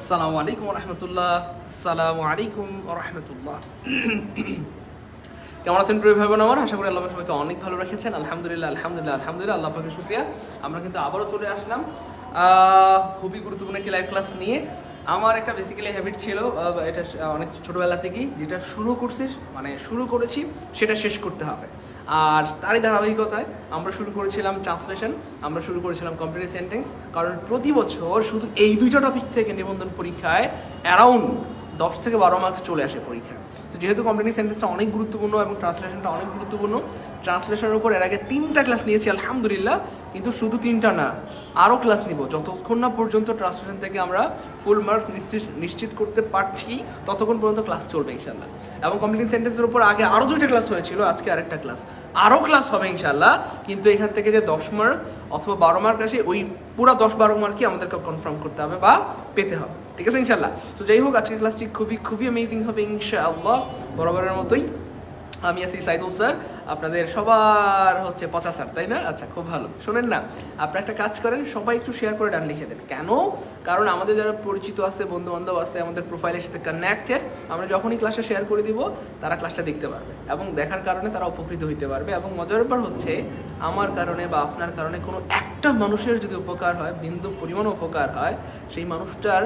আসসালামু আলাইকুম রহমতুল্লাহ। আসসালামু আলাইকুম রহমতুল্লাহ। কেমন আছেন প্রিয় ভাই বোন আমার? আশা করি আল্লাহ সবাইকে অনেক ভালো রেখেছেন। আলহামদুলিল্লাহ আলহামদুলিল্লাহ আলহামদুলিল্লাহ, আল্লাহ পাকের শুকরিয়া। আমরা কিন্তু আবারও চলে আসলাম খুবই গুরুত্বপূর্ণ একটি লাইভ ক্লাস নিয়ে। আমার একটা বেসিক্যালি হ্যাবিট ছিল, এটা অনেক ছোটোবেলা থেকেই, যেটা শুরু করেছি সেটা শেষ করতে হবে। আর তারই ধারাবাহিকতায় আমরা শুরু করেছিলাম ট্রান্সলেশন, আমরা শুরু করেছিলাম কম্পিউটার সেন্টেন্স। কারণ প্রতি বছর শুধু এই দুইটা টপিক থেকে নিবন্ধন পরীক্ষায় অ্যারাউন্ড 10 থেকে 12 মার্ক চলে আসে পরীক্ষায়। তো যেহেতু কম্পিউটার সেন্টেন্সটা অনেক গুরুত্বপূর্ণ এবং ট্রান্সলেশনটা অনেক গুরুত্বপূর্ণ, ট্রান্সলেশনের উপর এর আগে 3টা ক্লাস নিয়েছি আলহামদুলিল্লাহ। কিন্তু শুধু 3টা না, আরও ক্লাস নিব যতক্ষণ না পর্যন্ত ট্রান্সলেশন থেকে আমরা ফুল মার্কস নিশ্চিত করতে পারছি, ততক্ষণ পর্যন্ত ক্লাস চলবে ইনশাল্লাহ। এবং কমপ্লিট সেন্টেন্সের উপর আগে আরও 2টা ক্লাস হয়েছিল, আজকে আরেকটা ক্লাস, আরও ক্লাস হবে ইনশাল্লাহ। কিন্তু এখান থেকে যে 10 মার্ক অথবা 12 মার্ক আসে, ওই পুরো 10-12 মার্কই আমাদেরকে কনফার্ম করতে হবে বা পেতে হবে, ঠিক আছে ইনশাল্লাহ। তো যাই হোক, আজকের ক্লাসটি খুবই খুবই অ্যামেজিং হবে ইনশাআল্লাহ। বরাবরের মতোই আমি আছি সাইদুল স্যার, আপনাদের সবার হচ্ছে পচা স্যার, তাই না? আচ্ছা, খুব ভালো। শোনেন না, আপনারা একটা কাজ করেন, সবাই একটু শেয়ার করে ডান লিখে দেন। কেন? কারণ আমাদের যারা পরিচিত আছে, বন্ধু বান্ধব আছে, আমাদের প্রোফাইলের সাথে কানেক্টেড, আমরা যখনই ক্লাসটা শেয়ার করে দিব, তারা ক্লাসটা দেখতে পারবে এবং দেখার কারণে তারা উপকৃত হইতে পারবে। এবং মজার ব্যাপার হচ্ছে, আমার কারণে বা আপনার কারণে কোনো একটা মানুষের যদি উপকার হয়, বিন্দু পরিমাণ উপকার হয়, সেই মানুষটার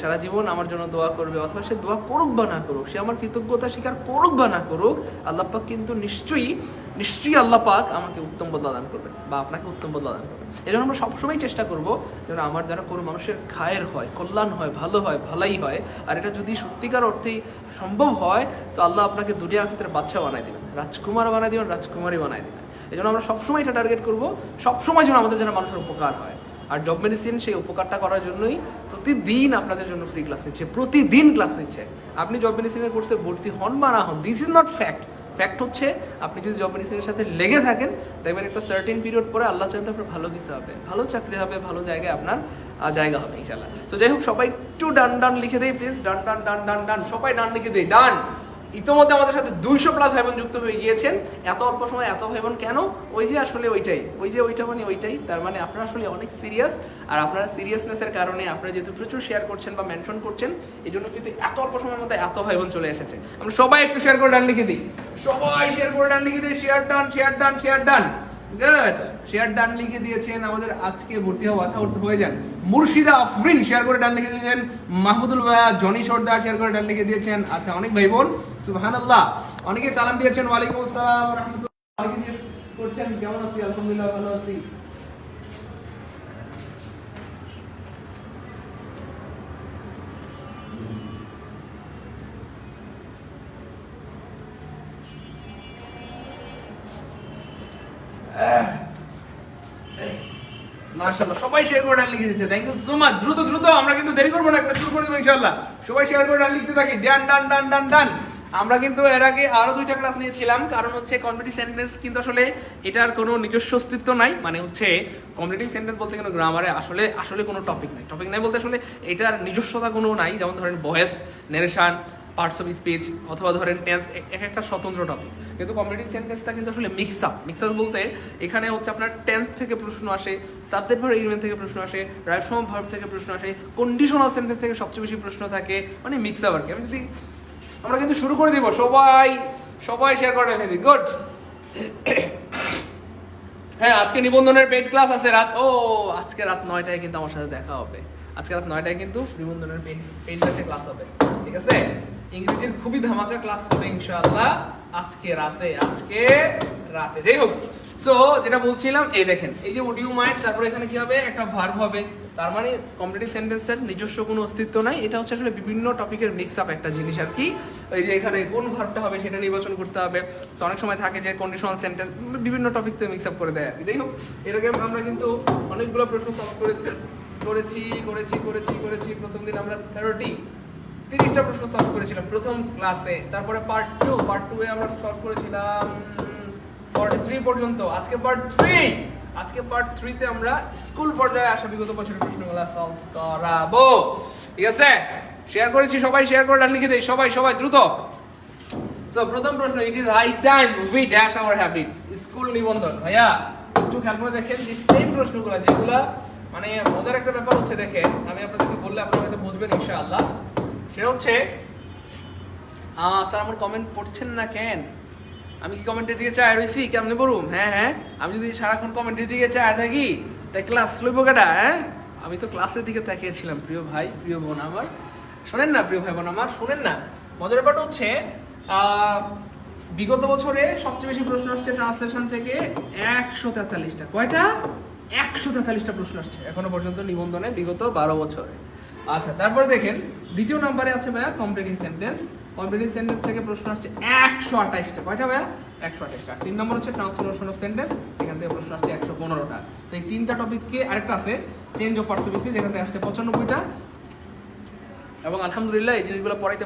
সারা জীবন আমার জন্য দোয়া করবে, অথবা সে দোয়া করুক বা না করুক, সে আমার কৃতজ্ঞতা স্বীকার করুক বা না করুক, আল্লাহ পাক কিন্তু নিশ্চয়ই আল্লাহ পাক আমাকে উত্তম বদলা দান করবেন বা আপনাকে উত্তম বদলা দান করবেন। এই জন্য আমরা সবসময় চেষ্টা করবো যেন আমার দ্বারা কোনো মানুষের খায়ের হয়, কল্যাণ হয়, ভালো হয়, ভালাই হয়। আর এটা যদি সত্যিকার অর্থেই সম্ভব হয়, তো আল্লাহ আপনাকে দুনিয়া আখিরাতের বাদশা বানাই দেবেন, রাজকুমার বানাই দেবেন, রাজকুমারী বানাই দেবেন। এই জন্য আমরা সবসময় এটা টার্গেট করবো, সবসময় যেন আমাদের যেন মানুষের উপকার হয়। আর জব মেডিসিন সেই উপকারটা করার জন্যই প্রতিদিন আপনাদের জন্য ফ্রি ক্লাস নিচ্ছে, প্রতিদিন ক্লাস নিচ্ছে। আপনি জব মেডিসিনের কোর্সে ভর্তি হন বা না হন, this is not fact. Fact হচ্ছে, আপনি যদি জব মেডিসিনের সাথে লেগে থাকেন, দেখবেন একটা সার্টেন পিরিয়ড পরে আল্লাহ চাইতে আপনার ভালো কিছু হবে, ভালো চাকরি হবে, ভালো জায়গায় আপনার জায়গা হবে ইনশাল্লাহ। তো যাই হোক, সবাই একটু ডান লিখে দেয় প্লিজ, ডান, সবাই ডান লিখে দেয়, ডান। ইতোমধ্যে আমাদের সাথে 200+ ভাই বোন যুক্ত হয়ে গিয়েছেন। এত অল্প সময় এত ভাই বোন কেন? ওইটা মানে ওইটাই, তার মানে আপনারা আসলে অনেক সিরিয়াস। আর আপনারা সিরিয়াসনেসের কারণে আপনারা যেহেতু প্রচুর শেয়ার করছেন বা মেনশন করছেন, এই জন্য কিন্তু এত অল্প সময়ের মধ্যে এত ভাই বোন চলে এসেছে। আমরা সবাই একটু শেয়ার করে ডান লিখে দিই, সবাই শেয়ার করে ডান লিখে দিই, share done. Good, share done লিখে দিয়েছেন। আমাদের আজকে ভর্তি হওয়া আচ্ছা হয়ে যান। মুর্শিদা আফরিন শেয়ার করে ডান লিখে দিয়েছেন। মাহমুদুল ভাইয়া, জনি সর্দার শেয়ার করে ডান লিখে দিয়েছেন। আচ্ছা, অনেক ভাই বোন সুবহানাল্লাহ, অনেকে সালাম দিয়েছেন। ওয়ালাইকুম আসসালাম ওয়া রাহমাতুল্লাহ। অনেকে জিজ্ঞেস করছেন কেমন আছি? আলহামদুলিল্লাহ ভালো আছি। মাশাআল্লাহ, সবাই শেয়ার করে ডান লিখে দিয়েছে। Thank you so much. দ্রুত আমরা কিন্তু দেরি করবো না, একটা শুরু করে দেবো ইনশাআল্লাহ। সবাই শেয়ার করে ডান লিখতে থাকি, ডান। আমরা কিন্তু এর আগে আরো 2টা ক্লাস নিয়েছিলাম, কারণ হচ্ছে কমপ্লিট সেন্টেন্স কিন্তু আসলে এটার কোনো নিজস্ব অস্তিত্ব নাই। মানে হচ্ছে কমপ্লিটিং সেন্টেন্স বলতে কোনো গ্রামারে আসলে কোনো টপিক নাই বলতে আসলে এটার নিজস্বতা কোনো নাই। যেমন ধরেন voice, narration, parts of speech, অথবা ধরেন টেন্স, একটা স্বতন্ত্র টপিক। কিন্তু কমপ্লিটিং সেন্টেন্সটা কিন্তু আসলে মিক্স আপ বলতে এখানে হচ্ছে আপনার টেন্স থেকে প্রশ্ন আসে, সাবজেক্ট ভার্ব এগ্রিমেন্ট থেকে প্রশ্ন আসে, রাইট ফর্ম ভার্ব থেকে প্রশ্ন আসে, কন্ডিশনাল সেন্টেন্স থেকে সবচেয়ে বেশি প্রশ্ন থাকে, মানে মিক্স আপ আর কি। আমরা কিন্তু শুরু করে দিব, সবাই শেয়ার করে নিয়ে দিই। গুড। হ্যাঁ, আজকে নিবন্ধনের পেইড ক্লাস আছে আজকে রাত 9টায় কিন্তু আমার সাথে দেখা হবে। আজকে রাত 9টায় কিন্তু নিবন্ধনের পেইড ব্যাচে ক্লাস হবে, ঠিক আছে? ইংরেজির খুবই ধামাকা ক্লাস হবে ইনশাআল্লাহ আজকে রাতে। যাই হোক, সো যেটা বলছিলাম, এই দেখেন, এই যে উড ইউ মাইন্ড, তারপরে এখানে কি হবে, একটা ভার্ব হবে। তার মানে কমপ্লিটিং সেন্টেন্সের নিজস্ব কোনো অস্তিত্ব নাই, এটা হচ্ছে আসলে বিভিন্ন টপিকের মিক্স আপ একটা জিনিস আর কি। এই যে এখানে কোন ভার্বটা হবে সেটা নির্বাচন করতে হবে। তো অনেক সময় থাকে যে কন্ডিশনাল সেন্টেন্স বিভিন্ন টপিক থেকে মিক্স আপ করে দেয় আর কি। যাই হোক, এটাকে আমরা কিন্তু অনেকগুলো প্রশ্ন সলভ করেছি। প্রথম দিন আমরা 30টা প্রশ্ন সলভ করেছিলাম প্রথম ক্লাসে। তারপরে পার্ট 2 এ আমরা সলভ করেছিলাম 43 পর্যন্ত। আজকে পার্ট 3 তে আমরা স্কুল পর্যায়ে আসা বিগত বছরের প্রশ্নগুলো সলভ করাবো, ঠিক আছে? শেয়ার করেছি, সবাই শেয়ার করে ডান লিখে দেই, সবাই দ্রুত। সো প্রথম প্রশ্ন, it is high time we dash our habit. School নিবন্ধন। ভাইয়া একটু খেয়াল করে দেখেন যে সেম প্রশ্নগুলো যেগুলা মানে মজার একটা ব্যাপার হচ্ছে, দেখেন আমি আপনাদেরকে বললে আপনারা হয়তো বুঝবেন ইনশাআল্লাহ। সেটা হচ্ছে স্যার আমার কমেন্ট পড়ছেন না কেন? আমি কি কমেন্টের দিকে চাই রয়েছি কেমনে পড়ুম? হ্যাঁ হ্যাঁ, আমি যদি সারাক্ষণ কমেন্টের দিকে চাই থাকি তাই ক্লাস লইব কেটা? হ্যাঁ, আমি তো ক্লাসের দিকে তাকিয়েছিলাম। প্রিয় ভাই প্রিয় বোন আমার শোনেন না, প্রিয় ভাই বোন আমার শোনেন না, মজার ব্যাপারটা হচ্ছে বিগত বছরে সবচেয়ে বেশি প্রশ্ন আসছে ট্রান্সলেশন থেকে 143টা। কয়টা? 143টা প্রশ্ন আসছে এখনো পর্যন্ত নিবন্ধনে বিগত 12 বছরে। আচ্ছা, তারপরে দেখেন দ্বিতীয় নম্বরে আছে ভাইয়া কমপ্লিটিং সেন্টেন্স। কমপ্লিটিং সেন্টেন্স থেকে প্রশ্ন আসছে 128টা। কয়টা ভাইয়া? 128টা। 3 নম্বর হচ্ছে ট্রান্সফরমেশন অফ সেন্টেন্স, এখান থেকে প্রশ্ন আসছে 115টা। তো এই তিনটা টপিককে, আরেকটা আছে চেঞ্জ অফ পার্সিভিসি, যেখান থেকে আসছে 95টা। এবং আলহামদুলিল্লাহ এই জিনিসগুলো পড়াইতে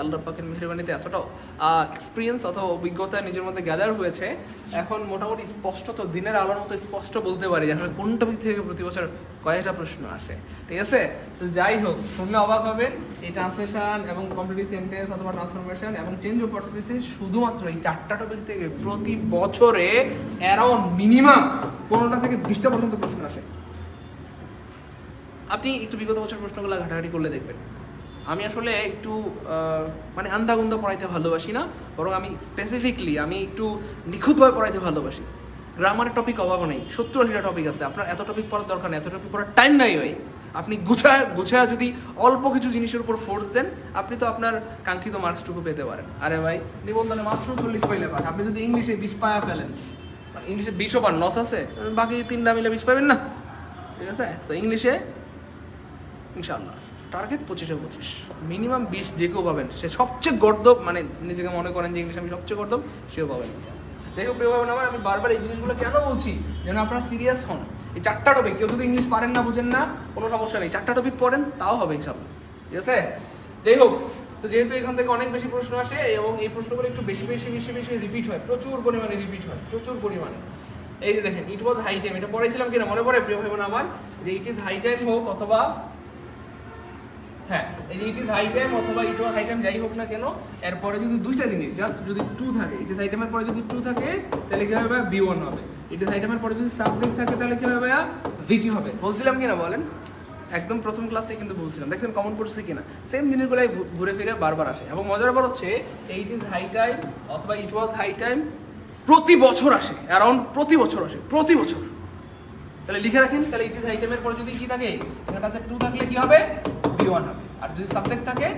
আল্লাহ পাকের মেহেরবানিতে এতটা এক্সপিরিয়েন্স অথবা অভিজ্ঞতা নিজের মধ্যে গ্যাদার হয়েছে, এখন মোটামুটি স্পষ্ট, তো দিনের আলোর মতো স্পষ্ট বলতে পারি যে আসলে কোন টপিক থেকে প্রতি বছর কয়েকটা প্রশ্ন আসে। ঠিক আছে, তো যাই হোক, শুনলে অবাক হবেন, এই ট্রান্সলেশন এবং কমপ্লিটিভ সেন্টেন্স অথবা ট্রান্সফরমেশন এবং চেঞ্জ অফ পার্সিভিসি শুধুমাত্র এই 4টা টপিক থেকে প্রতি বছরে অ্যারাউন্ড মিনিমাম 15টা থেকে 20টা পর্যন্ত প্রশ্ন আসে। আপনি একটু বিগত বছর প্রশ্নগুলো ঘাটাঘাটি করলে দেখবেন। আমি আসলে একটু মানে আন্দাগুন্দা পড়াইতে ভালোবাসি না, বরং আমি স্পেসিফিকলি আমি একটু নিখুঁতভাবে পড়াইতে ভালোবাসি। গ্রামারের টপিক অভাবও নেই, 70-80টা টপিক আছে, আপনার এত টপিক পড়ার দরকার নেই, এত টপিক পড়ার টাইম নাই ভাই। আপনি গুছায় যদি অল্প কিছু জিনিসের উপর ফোর্স দেন, আপনি তো আপনার কাঙ্ক্ষিত মার্কসটুকু পেতে পারেন। আরে ভাই, নিবন্ধনে মাত্র 40 পাইলে পান, আপনি যদি ইংলিশে 20 পায়া ফেলেন, ইংলিশে 20ও পান, লস আছে, বাকি 3টা মিলে 20 পাবেন না। ঠিক আছে, তো ইংলিশে ইনশাআল্লাহ টার্গেট 25-25, মিনিমাম 20 যে কেউ পাবেন। সে সবচেয়ে গর্দব, মানে নিজেকে মনে করেন যে ইংলিশ আমি সবচেয়ে গর্দব, সেও পাবেন। যাই হোক, প্রিয় ভাই আমার, আমি বারবার এই জিনিসগুলো কেন বলছি, যেন আপনারা সিরিয়াস হন। এই 4টা টপিক, কেউ যদি ইংলিশ পারেন না, বুঝেন না, কোনো সমস্যা নেই, 4টা টপিক পড়েন, তাও হবে ইনশাআল্লাহ। ঠিক আছে, যাই হোক, তো যেহেতু এখান থেকে অনেক বেশি প্রশ্ন আসে এবং এই প্রশ্নগুলো একটু বেশি রিপিট হয়, প্রচুর পরিমাণে রিপিট হয়, প্রচুর পরিমাণে। এই যে দেখেন, ইট ওয়াজ হাই টাইম, এটা পড়েছিলাম কিনা মনে পড়ে প্রিয় ভাই বোন আমার, যে ইট ইজ হাই টাইম হোক অথবা হ্যাঁ, এই যে ইট ইজ হাই টাইম অথবা ইট ওয়াজ হাই টাইম যাই হোক না কেন, এরপরে যদি দুইটা জিনিস জাস্ট যদি টু থাকে, ইট ইজ হাই টাইমের পরে যদি টু থাকে তাহলে কি হবে? B1 হবে। ইট ইজ হাই টাইমের পরে যদি সাবজেক্ট থাকে তাহলে কি হবে? VT হবে। বলছিলাম কিনা বলেন? একদম প্রথম ক্লাসে কিন্তু বলছিলাম, দেখছেন কমন পড়ছে কিনা? সেম জিনিসগুলাই ঘুরে ফিরে বারবার আসে। এবং মজার ব্যাপার হচ্ছে ইট ইজ হাই টাইম অথবা ইট ওয়াজ হাই টাইম প্রতি বছর আসে, অ্যারাউন্ড প্রতি বছর আসে, প্রতি বছর। তাহলে লিখে রাখেন, তাহলে ইট ইজ হাই টাইমের পরে যদি কি থাকে, এখানটাতে টু থাকলে কি হবে? B1 হবে। আর যদি সাবজেক্ট থাকে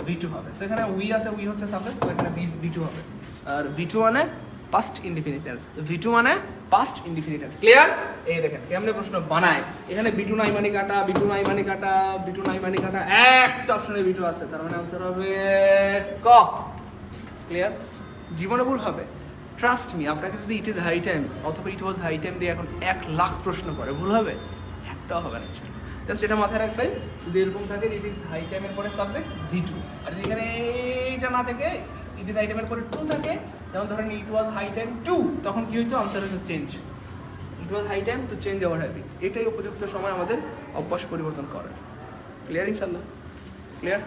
V2 হবে। সো এখানে উই আছে, উই হচ্ছে সাবজেক্ট, সো এখানে V2 হবে। আর V2 মানে পাস্ট ইনডিফিনিট টেন্স, V2 মানে পাস্ট ইনডিফিনিট টেন্স। ক্লিয়ার? এই দেখেন কেমনে প্রশ্ন বানায়। এখানে B2 নাই মানে কাটা, B2 নাই মানে কাটা, B2 নাই মানে কাটা, একটা অপশনে V2 আছে, তার মানে आंसर হবে ক। ক্লিয়ার? জীবনে ভুল হবে, ট্রাস্ট মি। আপনাকে যদি ইট ইজ হাই টাইম অথবা ইট ওয়াজ হাই টাইম দিয়ে এখন 1 লাখ প্রশ্ন করে, ভুল হবে? একটাও হবে না। জাস্ট এটা মাথায় রাখবেন, যদি এরকম থাকে ইট ইজ হাই টাইমের পরে সাবজেক্ট V2, আর যদি এখানে এইটা না থাকে, ইট ইজ হাই টাইমের পরে টু থাকে, যেমন ধরেন it was high time to, তখন কি হইতো? আনসার হচ্ছে change. It was high time to change our habit. এটাই উপযুক্ত সময় আমাদের অভ্যাস পরিবর্তন করার। ক্লিয়ার ইনশাল্লাহ? ক্লিয়ার?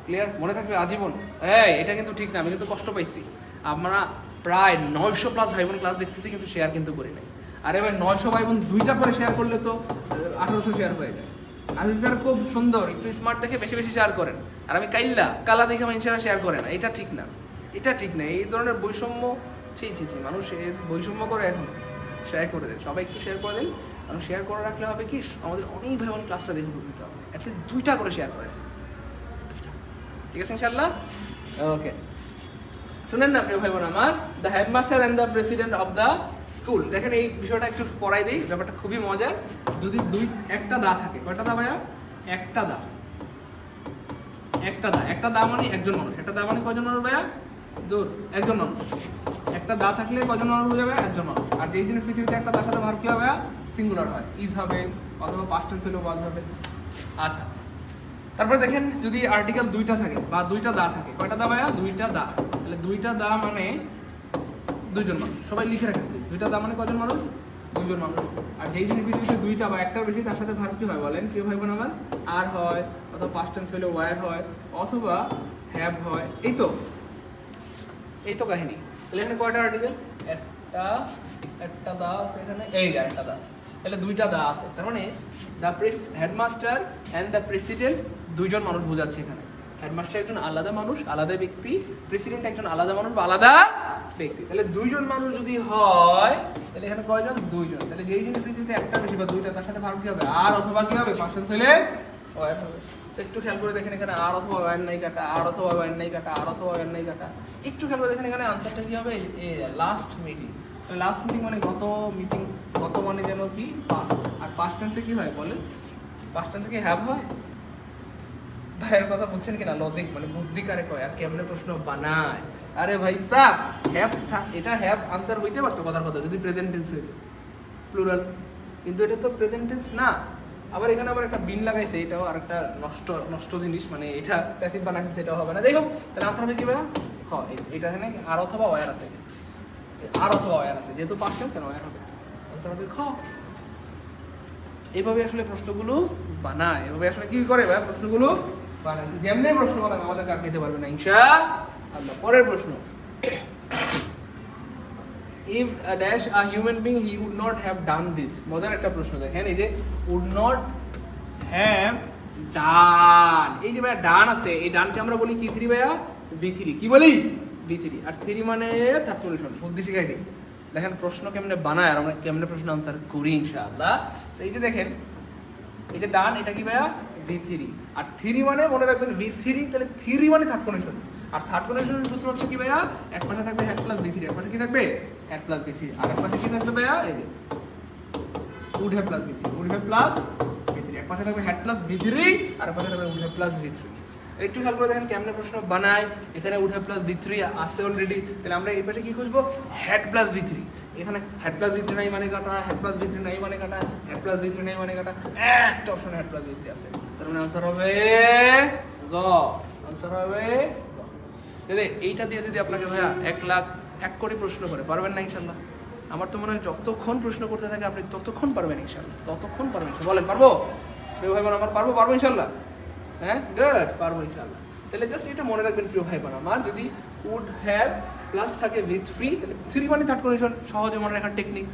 ক্লিয়ার? মনে থাকবে আজীবন। এটা কিন্তু ঠিক না, আমি কিন্তু কষ্ট পাইছি। আমরা প্রায় 900+ ভাই বোন ক্লাস দেখতেছি, কিন্তু শেয়ার কিন্তু করি নাই। আরে ভাই, 900 ভাই বোন 2টা করে শেয়ার করলে তো 1800 শেয়ার হয়ে যায়। আজিজ স্যার খুব সুন্দর, একটু স্মার্ট দেখে বেশি বেশি শেয়ার করেন, আর আমি কালা দেখে মানুষেরা শেয়ার করে না। এটা ঠিক না, এটা ঠিক না। এই ধরনের বৈষম্য, ছি, মানুষ বৈষম্য করে এখন। শেয়ার করে দেন, সবাই একটু শেয়ার করে দেন। কারণ শেয়ার করে রাখলে হবে কি, আমাদের অনেক ভাই বোন ক্লাসটা দেখে উপকৃত হবে। অ্যাটলিস্ট 2টা করে শেয়ার করেন, 2টা। ঠিক আছে ইনশাল্লাহ? ওকে, শুনেন না প্রিয় ভাই বোন আমার, the headmaster and the president of the school. দেখেন এই বিষয়টা একটু পড়াই দিই, ব্যাপারটা খুবই মজার। যদি একটা দা থাকে, কয়টা দা ভাইয়া? একটা দা। একটা দা মানে একজন মানুষ। একটা দা মানে কয়জন মানুষ ভাইয়া? একজন মানুষ। একটা দা থাকলে কয়জন মানুষ বোঝাবে? একজন মানুষ। আর যেই দিন পৃথিবীতে একটা দার সাথে ভার্ব কি হবে? সিঙ্গুলার হয়, ইজ হবে অথবা পাস্ট টেন্স হলে ওয়াজ হবে। আচ্ছা, তারপরে দেখেন যদি আর্টিকেল 2টা থাকে বা 2টা দা থাকে, কয়টা দা ভাইয়া? 2টা দা। তাহলে 2টা দা মানে 2জন মানুষ। সবাই লিখে রাখেন, 2টা দা মানে কজন মানুষ? 2জন মানুষ। আর যেই দিনের পৃথিবীতে 2টা বা একটার বেশি, তার সাথে ভার্ব কি হয় বলেন প্রিয় ভাই বোন আমার? আর হয়, অথবা পাস্ট টেন্স হলে ওয়ার হয়, অথবা হ্যাভ হয়। এই তো কাহিনী। তাহলে এখানে কয়টা আর্টিকেল? একটা দা আছে এখানে, এই যে আরেকটা দা। তাহলে দুইটা দা আছে, তার মানে the headmaster and the president দুইজন মানুষ বোঝাচ্ছে এখানে। হেডমাস্টার একজন আলাদা মানুষ, আলাদা ব্যক্তি, প্রেসিডেন্ট একজন আলাদা মানুষ বা আলাদা ব্যক্তি। তাহলে দুইজন মানুষ যদি হয় তাহলে এখানে কয়জন? দুইজন। তাহলে যেই জিনিস পৃথিবীতে একটা বেশি বা দুইটা, তার সাথে ভার্ব কি হবে? আর অথবা কি হবে? পাস্ট টেন্স হলে ওয়ার হবে। একটু খেয়াল করে দেখেন এখানে আর অথবা ওয়ার নাই কাটা, আর অথবা ওয়ার নাই কাটা, আর অথবা ওয়ার নাই কাটা। একটু খেয়াল করে দেখেন এখানে আনসারটা কি হবে? Last meeting. লাস্ট মিটিং মানে গত মিটিং, গত মানে যেন কি পাস্ট। আর পাস্ট টেন্সে কি হয় বলেন? পাস্ট টেন্সে কি হ্যাভ হয়? ভাইয়ের কথা বুঝছেন কিনা? লজিক মানে বুদ্ধি কারে কয় আর কেমনে প্রশ্ন বানায়। আরে ভাই সাব হ্যাভ, এটা হ্যাভ আনসার হইতে পারতো কথার কথা যদি প্রেজেন্ট টেন্স হইতো, প্লুরাল। কিন্তু এটা তো প্রেজেন্ট টেন্স না। আবার এখানে আবার একটা বিন লাগাইছে, এটাও আর একটা নষ্ট জিনিস, মানে এটা প্যাসিভ বানাচ্ছে, সেটাও হবে না। যাই হোক, তাহলে আনসার হবে কি ভাইয়া? এটা এখানে আর অথবা ওয়ার আছে, আর অথবা ওয়ার আছে, যেহেতু পাস্ট টেন্স কেন ওয়ার হবে, আনসার হবে খ। এইভাবে আসলে প্রশ্নগুলো বানায়, এভাবে আসলে কি করে ভাই প্রশ্নগুলো বানায়। যেমনি প্রশ্ন করেন আমাদের কার খেতে পারবে না ইনশাআল্লাহ। পরের প্রশ্ন, if a dash a human being he would not have done this। মজার একটা প্রশ্ন দেখেন, এই যে would not have done, এই যে ভাইয়া ডান আছে, এই ডানকে আমরা বলি কি থ্রি ভাইয়া? B3। কি বলি? B3। আর থ্রি মানে থার্ড পজিশন। বুদ্ধি শিখাই দিই, দেখেন প্রশ্ন কেমনে বানায় আর আমরা কেমনে প্রশ্ন আনসার করি ইনশাআল্লাহ। এইটা দেখেন, এটা ডান, এটা কি ভাইয়া? V3। আর থ্রি মানে মনে রাখবেন V3, তাহলে থ্রি মানে থার্ড কন্ডিশন। আর থার্ড কন্ডিশনের সূত্র হচ্ছে কি ভাইয়া? এক পাশে থাকবে হেড প্লাস B3, এক পাশে কি থাকবে? Had plus B3। আর এক পাশে কি থাকবে ভাইয়া? এই যে would have plus B3, would have plus B3। এক পাশে থাকবে হেড প্লাস B3 আর এক পাশে থাকবে উড হ্যাভ প্লাস B3। একটু খেয়াল করে দেখেন কেমনে প্রশ্ন বানায়। এখানে উড হ্যাভ প্লাস B3 আছে অলরেডি, তাহলে আমরা এই পাশে কি খুঁজবো? Had plus B3। এখানে হেড প্লাস B3 নাই মানে কাটা, হেড প্লাস B3 নাই মানে কাটা, হেড প্লাস B3 নাই মানে কাটা, একটা অপশনে হেড প্লাস B3 আছে, তার মানে আনসার হবে গ। আনসার হবে গ। তাহলে এইটা দিয়ে যদি আপনাকে ভাইয়া 1,01,00,000 প্রশ্ন করে, পারবেন না ইনশাআল্লাহ? আমার তো মনে হয় যতক্ষণ প্রশ্ন করতে থাকে আপনি ততক্ষণ পারবেন ইনশাআল্লাহ, ততক্ষণ পারবেন। বলেন পারবো? প্রিয় ভাই বোন আমার, পারবো ইনশাআল্লাহ? হ্যাঁ, গুড, পারবো ইনশাআল্লাহ। তাহলে জাস্ট এটা মনে রাখবেন প্রিয় ভাই বোন আমার, যদি উড হ্যাভ প্লাস থাকে উইথ ফ্রি, তাহলে থ্রি মানে থার্ড কন্ডিশন, সহজে মনে রাখার টেকনিক।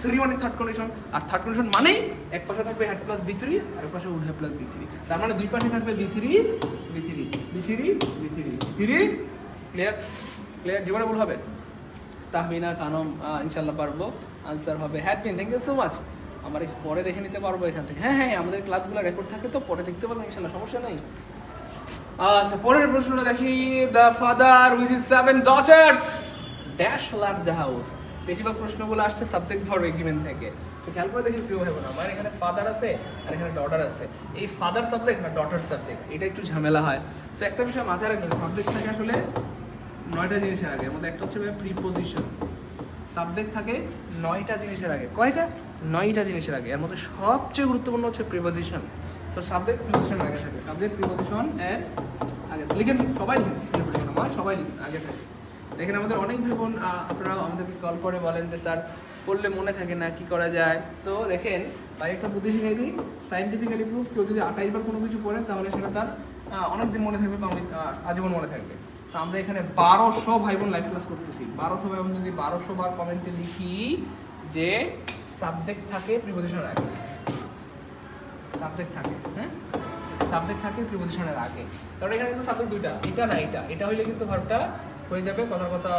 থ্রি মানে থার্ড কন্ডিশন, আর থার্ড কন্ডিশন মানেই এক পাশে থাকবে হেড প্লাস B3 আর এক পাশে উড হ্যাভ প্লাস B3, তার মানে দুই পাশে থাকবে B3। ক্লিয়ার? জীবনে ভুল হবে? তাহমিনা কানম ইনশাআল্লাহ পারবো। আনসার হবে had been. Thank you so much. আমার পরে দেখে নিতে পারবো এখান থেকে। হ্যাঁ, আমাদের ক্লাসগুলো রেকর্ড থাকে তো, পরে দেখতে পারবো ইনশাআল্লাহ, সমস্যা নেই। আচ্ছা, পরের প্রশ্নটা দেখি। The father with his 7 daughters dash left the house. বেশিরভাগ প্রশ্নগুলো আসছে সাবজেক্ট ভার্ব এগ্রিমেন্ট থেকে। তো খেয়াল করে দেখি প্রিয় ভাই বোন আমার, এখানে ফাদার আছে আর এখানে ডটার আছে। এই ফাদার সাবজেক্ট না ডটার সাবজেক্ট, এটা একটু ঝামেলা হয়। তো একটা বিষয় মাথায় রাখবেন, সাবজেক্ট থাকে আসলে 9টা জিনিসের আগে। এর মধ্যে একটা হচ্ছে প্রিপোজিশন। সাবজেক্ট থাকে 9টা জিনিসের আগে। কয়টা? 9টা জিনিসের আগে। এর মধ্যে সবচেয়ে গুরুত্বপূর্ণ হচ্ছে প্রিপোজিশন। তো সাবজেক্ট প্রিপোজিশন আগে থাকে, সাবজেক্ট প্রিপোজিশন এর আগে লিখেন, সবাই লিখেন, সবাই লিখেন আগে থাকে। দেখেন আমাদের অনেক ভাই বোন আপনারা আমাদেরকে কল করে বলেন যে স্যার পড়লে মনে থাকে না, কি করা যায়? সো দেখেন তাই একটা বুদ্ধি শিখাই দিই, সাইন্টিফিক্যালি প্রুফ, কেউ যদি 28 বার কোনো কিছু পড়ে তাহলে সেটা তার অনেকদিন মনে থাকবে বা আজীবন মনে থাকবে। তো আমরা এখানে 1200 ভাই বোন লাইভ ক্লাস করতেছি। 1200 ভাই বোন যদি 1200 বার কমেন্টে লিখি যে সাবজেক্ট থাকে প্রিপোজিশনের আগে, সাবজেক্ট থাকে, হ্যাঁ সাবজেক্ট থাকে প্রিপোজিশনের আগে, কারণ এখানে কিন্তু সাবজেক্ট দুইটা, এটা না এটা হইলে কিন্তু ভার্বটা হয়ে যাবে কথার কথা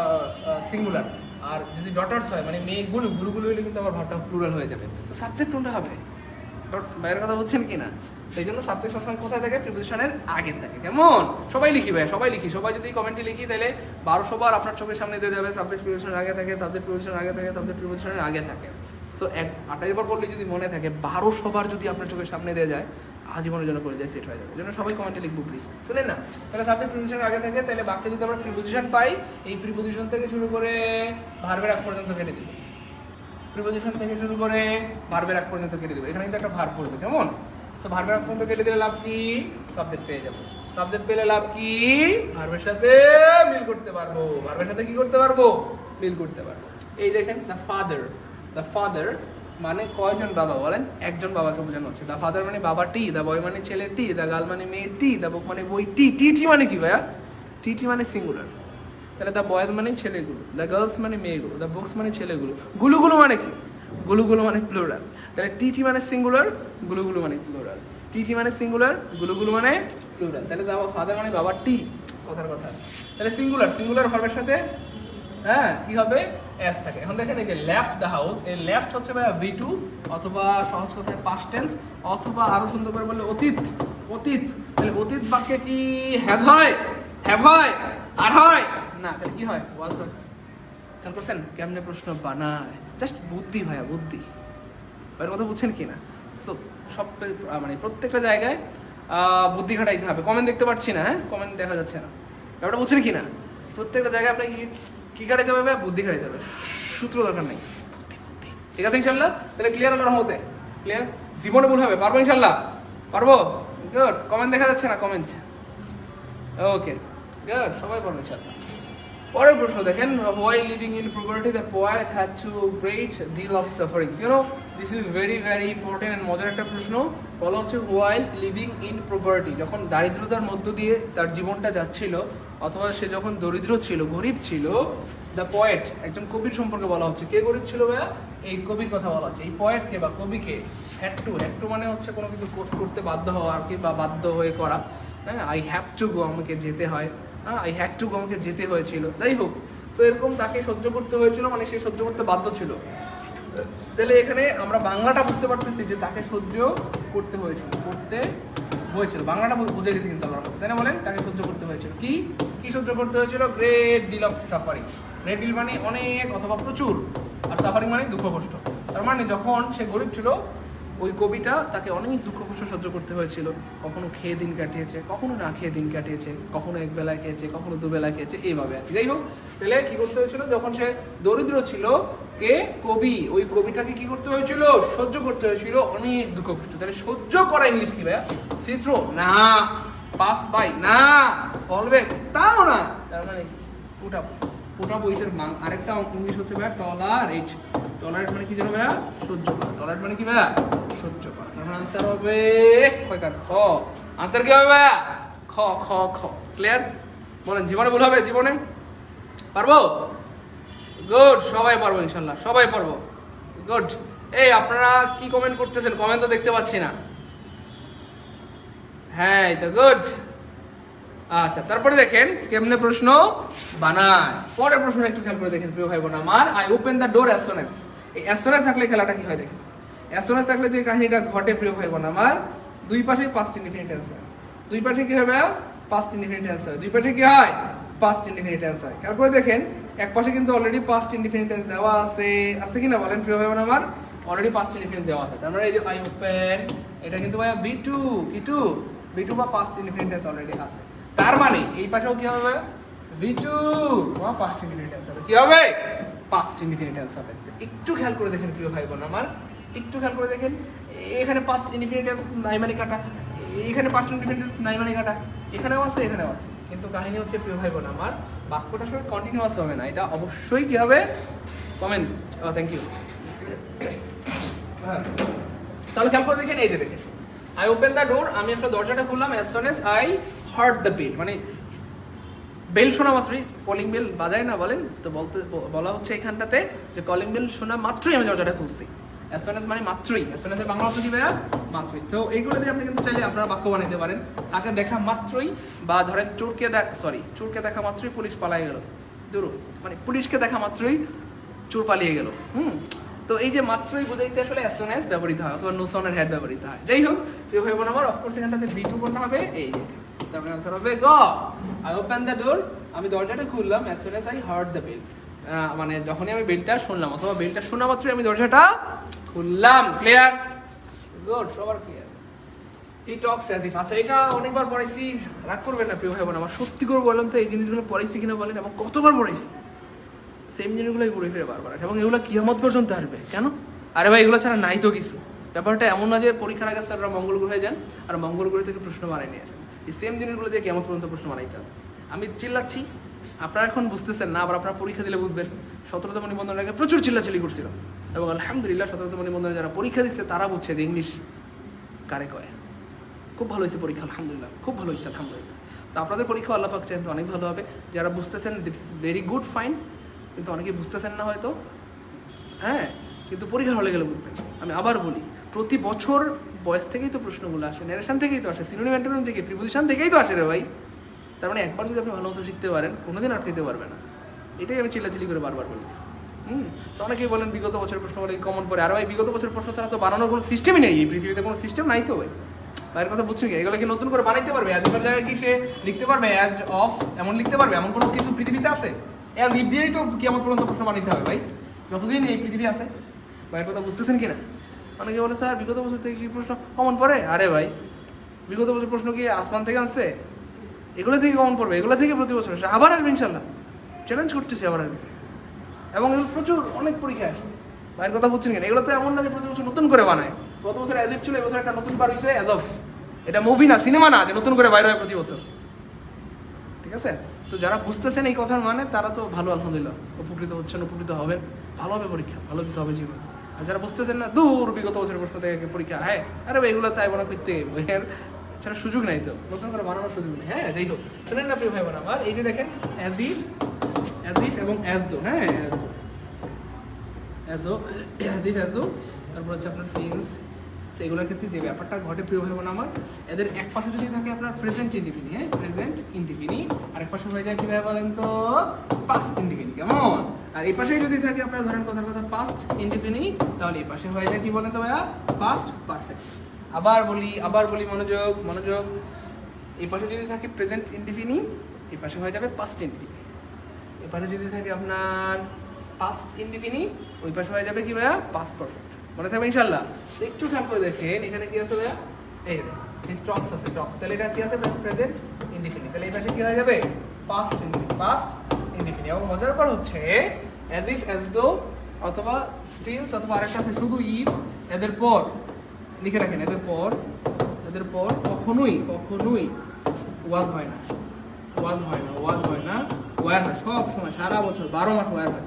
সিঙ্গুলার। আর যদি ডটার্স হয় মানে মেয়েগুলো হইলে কিন্তু আবার ভার্বটা প্লুরাল হয়ে যাবে। তো সাবজেক্ট কোনটা হবে? বাইরের কথা বুঝছেন কি না? সেই জন্য সাবজেক্ট সবসময় কোথায় থাকে? প্রিপোজিশনের আগে থাকে। কেমন? সবাই লিখি ভাই, সবাই লিখি, সবাই যদি কমেন্টে লিখি তাহলে 1200 বার আপনার চোখের সামনে দিয়ে যাবে সাবজেক্ট প্রিপোজিশনের আগে থাকে, সাবজেক্ট প্রিপোজিশনের আগে থাকে, সাবজেক্ট প্রিপোজিশনের আগে থাকে। সো 28 বার বললে যদি মনে থাকে, 1200 বার যদি আপনার চোখের সামনে দিয়ে যায়, আজীবনের জন্য করে যায়, সেট হয়ে যাবে। জন্য সবাই কমেন্টে লিখবো প্লিজ, শুনেন না? তাহলে সাবজেক্ট প্রিপোজিশনের আগে থাকে, তাহলে বাক্যে যদি আমরা প্রিপোজিশন পাই, এই প্রিপোজিশন থেকে শুরু করে ভার্বের আগ পর্যন্ত কেটে দিব। প্রিপোজিশন থেকে শুরু করে ভার্বের আগ পর্যন্ত কেটে দেবো। এখানে কিন্তু একটা ভার্ব পড়বে, কেমন? তো ভার্বের আগ পর্যন্ত কেটে দিলে লাভ কি? সাবজেক্ট পেয়ে যাবো। সাবজেক্ট পেলে লাভ কি? ভার্বের সাথে মিল করতে পারবো। ভার্বের সাথে কি করতে পারবো? মিল করতে পারবো। এই দেখেন দ্য ফাদার মানে কয়জন বাবা বলেন? একজন বাবাকে বোঝানো হচ্ছে। দ্য ফাদার মানে বাবাটি, দ্য বয় মানে ছেলেটি, দ্য গার্ল মানে মেয়েটি, দ্য বুক মানে বইটি। টি মানে কি ভাইয়া? টি মানে সিঙ্গুলার। তাহলে দ্য বয়েজ মানে ছেলেগুলো, দ্য গার্লস মানে মেয়েগুলো, দ্য বুকস মানে ছেলেগুলো, গুলো মানে কি? গুলুগুলু মানে প্লুরাল। তাহলে টিটি মানে সিঙ্গুলার, গুলুগুলু মানে প্লুরাল। টিটি মানে সিঙ্গুলার, গুলুগুলু মানে প্লুরাল। তাহলে ফাদার মানে বাবার টি, কথার কথা। তাহলে সিঙ্গুলার ভার্বের সাথে হ্যাঁ কি হবে, এস থাকে। এখন দেখেন এই যে লেফট দ্য হাউস, এই লেফট হচ্ছে ভাই V2 অথবা সহজ কথায় পাস্ট টেন্স, অথবা আরো সুন্দর করে বললে অতীত। তাহলে অতীত বাক্যে কি হ্যাভ হয়, আর হয় না, তাহলে কি হয়, ওয়াজ হয়। খেয়াল করছেন কেমনে প্রশ্ন বানায়, জাস্ট বুদ্ধি ভাইয়া, বুদ্ধি। এর কথা বুঝছেন কি না? সো সব মানে প্রত্যেকটা জায়গায় বুদ্ধি খাটাইতে হবে। কমেন্ট দেখতে পাচ্ছি না, হ্যাঁ কমেন্ট দেখা যাচ্ছে না, ব্যাপারটা বুঝছেন কি না? প্রত্যেকটা জায়গায় আপনাকে কি খাটাইতে হবে, বুদ্ধি খাটাইতে হবে, সূত্র দরকার নেই, বুদ্ধি। ঠিক আছে ইনশাল্লাহ? তাহলে ক্লিয়ার হলো রহমতে, ক্লিয়ার? জীবনে ভুল হবে, পারবো ইনশাল্লাহ? পারবো, গুড। কমেন্ট দেখা যাচ্ছে না, কমেন্ট, ওকে গুড, সবাই পারবো ইনশাল্লাহ। পরের প্রশ্ন দেখেন, while living in poverty the poet had to great deal of sufferings. You know, this is very important and মজার একটা প্রশ্ন। বলা হচ্ছে while living in poverty, যখন দারিদ্রতার মধ্য দিয়ে তার জীবনটা যাচ্ছিল, অথবা সে যখন দরিদ্র ছিল, গরিব ছিল, দ্য পয়েট, একজন কবির সম্পর্কে বলা হচ্ছে। কে গরিব ছিল ভাইয়া? এই কবির কথা বলা হচ্ছে। এই পয়েটকে বা কবিকে হ্যাড টু মানে হচ্ছে কোনো কিছু করতে বাধ্য হওয়া আর কি, বা বাধ্য হয়ে করা। হ্যাঁ, আই হ্যাভ টু গো, আমাকে যেতে হয়, আই হ্যাড টু গো, আমাকে যেতে হয়েছিল, যাই হোক। তো এরকম তাকে সহ্য করতে হয়েছিল, মানে সে সহ্য করতে বাধ্য ছিল। তাহলে এখানে আমরা বাংলাটা বুঝতে পারতেছি যে তাকে সহ্য করতে হয়েছিল, বাংলাটা বুঝে গেছি কিন্তু আল্লাহর কথা, তাই না? বলেন, তাকে সহ্য করতে হয়েছিল। কি সহ্য করতে হয়েছিল? Great deal of suffering. Great deal মানে অনেক অথবা প্রচুর, আর সাফারিং মানে দুঃখ কষ্ট। তার মানে যখন সে গরিব ছিল, ওই কবিটা তাকে অনেক দুঃখ কষ্ট সহ্য করতে হয়েছিল। কখনো খেয়ে দিন কাটিয়েছে, কখনো না খেয়ে দিন কাটিয়েছে, কখনো এক বেলায় খেয়েছে, কখনো দুবেলা খেয়েছে, এইভাবে। যাই হোক, তাহলে কি করতে হয়েছিল? যখন সে দরিদ্র ছিল, কে? কবি। ওই কবিটাকে কি করতে হয়েছিল? সহ্য করতে হয়েছিল অনেক দুঃখ কষ্ট। তাহলে সহ্য করা ইংলিশ কি ভাইয়া? সিথ্রো না, পাস বাই না, ফলবেক তাও না। তার মানে পুটা বইতের আরেকটা ইংলিশ হচ্ছে ভাইয়া টলারেট। টলারেট মানে কি জানো ভাইয়া? সহ্য করা। টলারেট মানে কি ভাইয়া? সহ্য করা। তার মানে আনসার হবে খ। আনসার কি হবে ভাইয়া? খ। ক্লিয়ার? বলেন, জীবনে ভুল হবে? জীবনে পারবো? গুড, সবাই পারবো ইনশাল্লাহ, সবাই পারবো। গুড। এই আপনারা কি কমেন্ট করতেছেন? কমেন্ট তো দেখতে পাচ্ছি না। হ্যাঁ, এই তো গুড। আচ্ছা, তারপরে দেখেন কেমনে প্রশ্ন বানায়। পরের প্রশ্ন একটু খেয়াল করে দেখেন প্রিয় ভাই বোন আমার। I open the door as soon as. এই অ্যাজ সুন অ্যাজ থাকলে খেলাটা কি হয় দেখেন। অ্যাজ সুন অ্যাজ থাকলে যে কাহিনীটা ঘটে প্রিয় ভাই বোন আমার, দুই পাশে পাস্ট ইনডিফিনিট টেন্স হয়। দুই পাশে কি হবে? পাস্ট ইনডিফিনিট টেন্স হয়। দুই পাশে কি হয়? পাস্ট ইনডিফিনিট টেন্স হয়। খেয়াল করে দেখেন, এক পাশে কিন্তু অলরেডি পাস্ট ইনডিফিনিট টেন্স দেওয়া আছে কি না বলেন প্রিয় ভাই বোন আমার? অলরেডি পাস্ট ইনডিফিনিট দেওয়া আছে। তার মানে এই যে আই ওপেন, এটা কিন্তু ভাইয়া B2 B2 বা পাস্ট ইনডিফিনিট টেন্স অলরেডি আছে। তার মানে এই পাশেও কি হবে? B2 বা পাস্ট ইনডিফিনিট টেন্স হবে। কি হবে? পাস্ট ইনডিফিনিট টেন্স হবে। একটু খেয়াল করে দেখেন প্রিয় ভাই বোন আমার, একটু খেয়াল করে দেখেন। এখানে পাস্ট ইনডিফিনিট টেন্স নাই মানে কাটা, এখানে পাস্ট ইনডিফিনিট টেন্স নাই মানে কাটা, এখানেও আছে, এখানেও আছে। কিন্তু কাহিনী হচ্ছে প্রিয় ভাই বোন আমার, বাক্যটা আসলে কন্টিনিউয়াস হবে না। এটা অবশ্যই কি হবে? কমেন্ট। Thank you. তাহলে খেয়াল করে দেখেন, এই যে দেখেন, আই ওপেন দ্য ডোর, আমি আসলে দরজাটা খুললাম, as soon as I heard the bell, মানে বেল শোনা মাত্রই, কলিং বেল বাজায় না বলেন তো, বলা হচ্ছে এখানটাতে যে কলিং বেল শোনা মাত্রই আমি দরজাটা খুলছি। অ্যাজ সুন অ্যাজ মানে মাত্রই, অ্যাজ সুন অ্যাজ এর বাংলা অর্থ কি ভাইয়া? মাত্রই। তো এইগুলো দিয়ে আপনি কিন্তু চাইলে আপনারা বাক্য বানাইতে পারেন। তাকে দেখা মাত্রই, বা ধরেন চোরকে দেখা মাত্রই পুলিশ পালিয়ে গেল, মানে পুলিশকে দেখা মাত্রই চোর পালিয়ে গেল। তো এই যে মাত্রই বোঝাইতে আসলে অ্যাজ সুন অ্যাজ ব্যবহৃত হয়, অথবা নো সাউন্ডের হ্যাড ব্যবহৃত হয়। যাই হোক, প্রিয় ভাই বোন আমার, অফকোর্স এখানটাতে B2 কোনটা হবে? এই যে, তার মানে আনসার হবে গ। আই ওপেন দ্য ডোর, আমি দরজাটা খুললাম, as soon as I heard the bell, মানে যখনই আমি বেলটা শুনলাম, অথবা বেলটা শোনা মাত্রই আমি দরজাটা খুললাম। ক্লিয়ার? গুড, সবার clear. He talks as if. আচ্ছা, এটা অনেকবার পড়াইছি, রাগ করবেন না প্রিয় ভাই বোন আমার, সত্যি করে বললাম তো, এই জিনিসগুলো পড়াইছি কিনা বলেন, এবং কতবার পড়াইছি, সেম জিনিসগুলোই ঘুরে ফিরে বারবার, এবং এগুলো কিয়ামত পর্যন্ত আসবে। কেন? আরে ভাই, এগুলো ছাড়া নাই তো কিছু। ব্যাপারটা এমন না যে পরীক্ষার আগে স্যাররা মঙ্গল গ্রহে যান আর মঙ্গল গ্রহ থেকে প্রশ্ন বানাই নিয়ে আসেন। এই সেম জিনিসগুলো দিয়ে কিয়ামত পর্যন্ত প্রশ্ন বানাইতে হবে। আমি চিল্লাচ্ছি, আপনারা এখন বুঝতেছেন না, আবার আপনারা পরীক্ষা দিলে বুঝবেন। 17তম নিবন্ধনের আগে প্রচুর চিল্লাচিল্লি করছিল, এবং আলহামদুলিল্লাহ 17তম নিবন্ধনে যারা পরীক্ষা দিচ্ছে তারা বুঝছে যে ইংলিশ কারে কয়। খুব ভালো হয়েছে পরীক্ষা, আলহামদুলিল্লাহ, খুব ভালো হয়েছে আলহামদুলিল্লাহ। তো আপনাদের পরীক্ষা আল্লাহ পাক চাইতে অনেক ভালো হবে। যারা বুঝতেছেন, ইটস ভেরি গুড, ফাইন, কিন্তু অনেকেই বুঝতেছেন না হয়তো। হ্যাঁ, কিন্তু পরীক্ষার হলে গেলে বুঝবেন। আমি আবার বলি, প্রতি বছর বয়স থেকেই তো প্রশ্নগুলো আসে, ন্যারেশন থেকেই তো আসে, সিনোনিম অ্যান্টোনিম থেকে, প্রিপোজিশন থেকেই তো আসে রে ভাই। তার মানে একবার যদি আপনি ভালো মতো শিখতে পারেন, কোনোদিন আটকাতে পারবে না। এটাই আমি চিল্লাচিল্লি করে বারবার বলি। তো অনেকেই বলেন বিগত বছরের প্রশ্ন বলে কমন পড়ে, আর ভাই বিগত বছরের প্রশ্ন ছাড়া তো বানানোর কোনো সিস্টেমই নেই, এই পৃথিবীতে কোনো সিস্টেম নাই তো ভাই। ভাইয়ের কথা বুঝছেন কি? এগুলো কি নতুন করে বানাইতে পারবে? অ্যাজ জায়গায় কি সে লিখতে পারবে অ্যাজ অফ এমন লিখতে পারবে? এমন কোনো কিছু পৃথিবীতে আছে? অ্যাজ ইফ দিয়েই তো কেমন পর্যন্ত প্রশ্ন বানাইতে হবে ভাই, যতদিন এই পৃথিবী আছে। ভাইয়ের কথা বুঝতেছেন কিনা? অনেকে বলে স্যার বিগত বছর থেকে কি প্রশ্ন কমন পড়ে? আরে ভাই, বিগত বছর প্রশ্ন কি আসমান থেকে আনছে? এগুলো থেকে কমন পড়বে, এগুলো থেকে প্রতি বছর আসে, আবার আসবে ইনশাল্লাহ, চ্যালেঞ্জ করতেছি, আবার আসবে। এবং এগুলো প্রচুর অনেক পরীক্ষা আসে। ভাইয়ের কথা বুঝছেন কিনা? এগুলো তো এমন না যে প্রতি বছর নতুন করে বানায়। গত বছর অ্যাজ ইফ ছিল, এবছর একটা নতুন বার হয়েছে অ্যাজ অফ। এটা মুভি না, সিনেমা না যে নতুন করে বাইরে হয় প্রতি বছর। ঠিক আছে? তো যারা বুঝতেছেন এই কথার মানে, তারা তো ভালো, আলহামদুলিল্লাহ, উপকৃত হচ্ছেন, উপকৃত হবেন, ভালো হবে পরীক্ষা, ভালো কিছু হবে জীবন। আর যারা বুঝতেছেন না, দূর বিগত বছরের প্রশ্ন থেকে পরীক্ষা, হ্যাঁ আরে ভাই এগুলো তাই মনে করতে ছাড়া সুযোগ নাই তো, নতুন করে বানানোর সুযোগ নেই। হ্যাঁ যাই হোক, শুনেন না প্রিয় ভাই বোন আমার, এই যে দেখেন অ্যাজ ইফ এবং অ্যাজ দো, হ্যাঁ অ্যাজ দো, তারপর হচ্ছে আপনার সিন্স। তো এগুলোর ক্ষেত্রে যে ব্যাপারটা ঘটে প্রিয় ভাই বোন আমার, এদের এক পাশে যদি থাকে আপনার প্রেজেন্ট ইনডিফিনি, হ্যাঁ প্রেজেন্ট ইনডিফিনি, আর এক পাশে হয়ে যায় কীভাবে বলেন তো পাস্ট ইনডিফিনি, কেমন? আর এই পাশে যদি থাকে আপনার ধরেন কথার কথা পাস্ট ইনডিফিনি, তাহলে এই পাশে হয়ে যায় কি বলেন তো ভাইয়া? Past perfect. আবার বলি মনোযোগ, এই পাশে যদি থাকে প্রেজেন্ট ইনডিফিনি, এই পাশে হয়ে যাবে পাস্ট ইনডিফিনি। এই পাশে যদি থাকে আপনার পাস্ট ইনডিফিনি, ওই পাশে হয়ে যাবে কি ভাইয়া? Past perfect. মনে থাকবে ইনশাল্লাহ। তো একটু খেয়াল করে দেখেন, এখানে কি আছে ভাইয়া? এই টক্স আছে, টক্স, তাহলে এটা কি আছে? প্রেজেন্ট ইনডিফিনি। তাহলে এই পাশে কি হয়ে যাবে? পাস্ট ইনডিফিনি। এবং মজার ব্যাপার হচ্ছে অ্যাজ ইফ, অ্যাজ দো, অথবা সিন্স, অথবা আরেকটা আছে শুধু ইফ, এদের পর লিখে রাখেন, এদের পর কখনোই ওয়াজ হয় না, ওয়ার হয় সব সময়, সারা বছর 12 মাস ওয়ার হয়।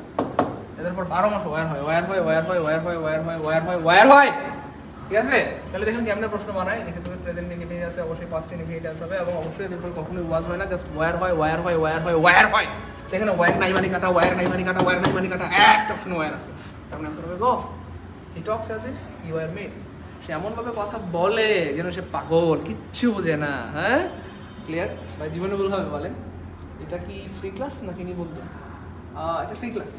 এদের পর 12 মাস ওয়ার হয়। ঠিক আছে? তাহলে দেখেন কেমন প্রশ্ন বানায়। এক্ষেত্রে প্রেজেন্ট ইনডিফিনিট আছে, অবশ্যই পাস্ট ইনডিফিনিট হবে, এবং অবশ্যই এদের পর কখনোই ওয়াজ হয় না, জাস্ট ওয়ার হয়। সেখানে ওয়ার নাই মানে কাটা, একটা অপশন ওয়ার আছে। তার মানে আনসার হবে গো। He talks as if you are mad. সে এমনভাবে কথা বলে যেন সে পাগল, কিচ্ছু বোঝে না। হ্যাঁ ক্লিয়ার ভাই? জীবনে ভুল হবে বলেন? এটা কি ফ্রি ক্লাস নাকি নিবন্ধ? এটা ফ্রি ক্লাস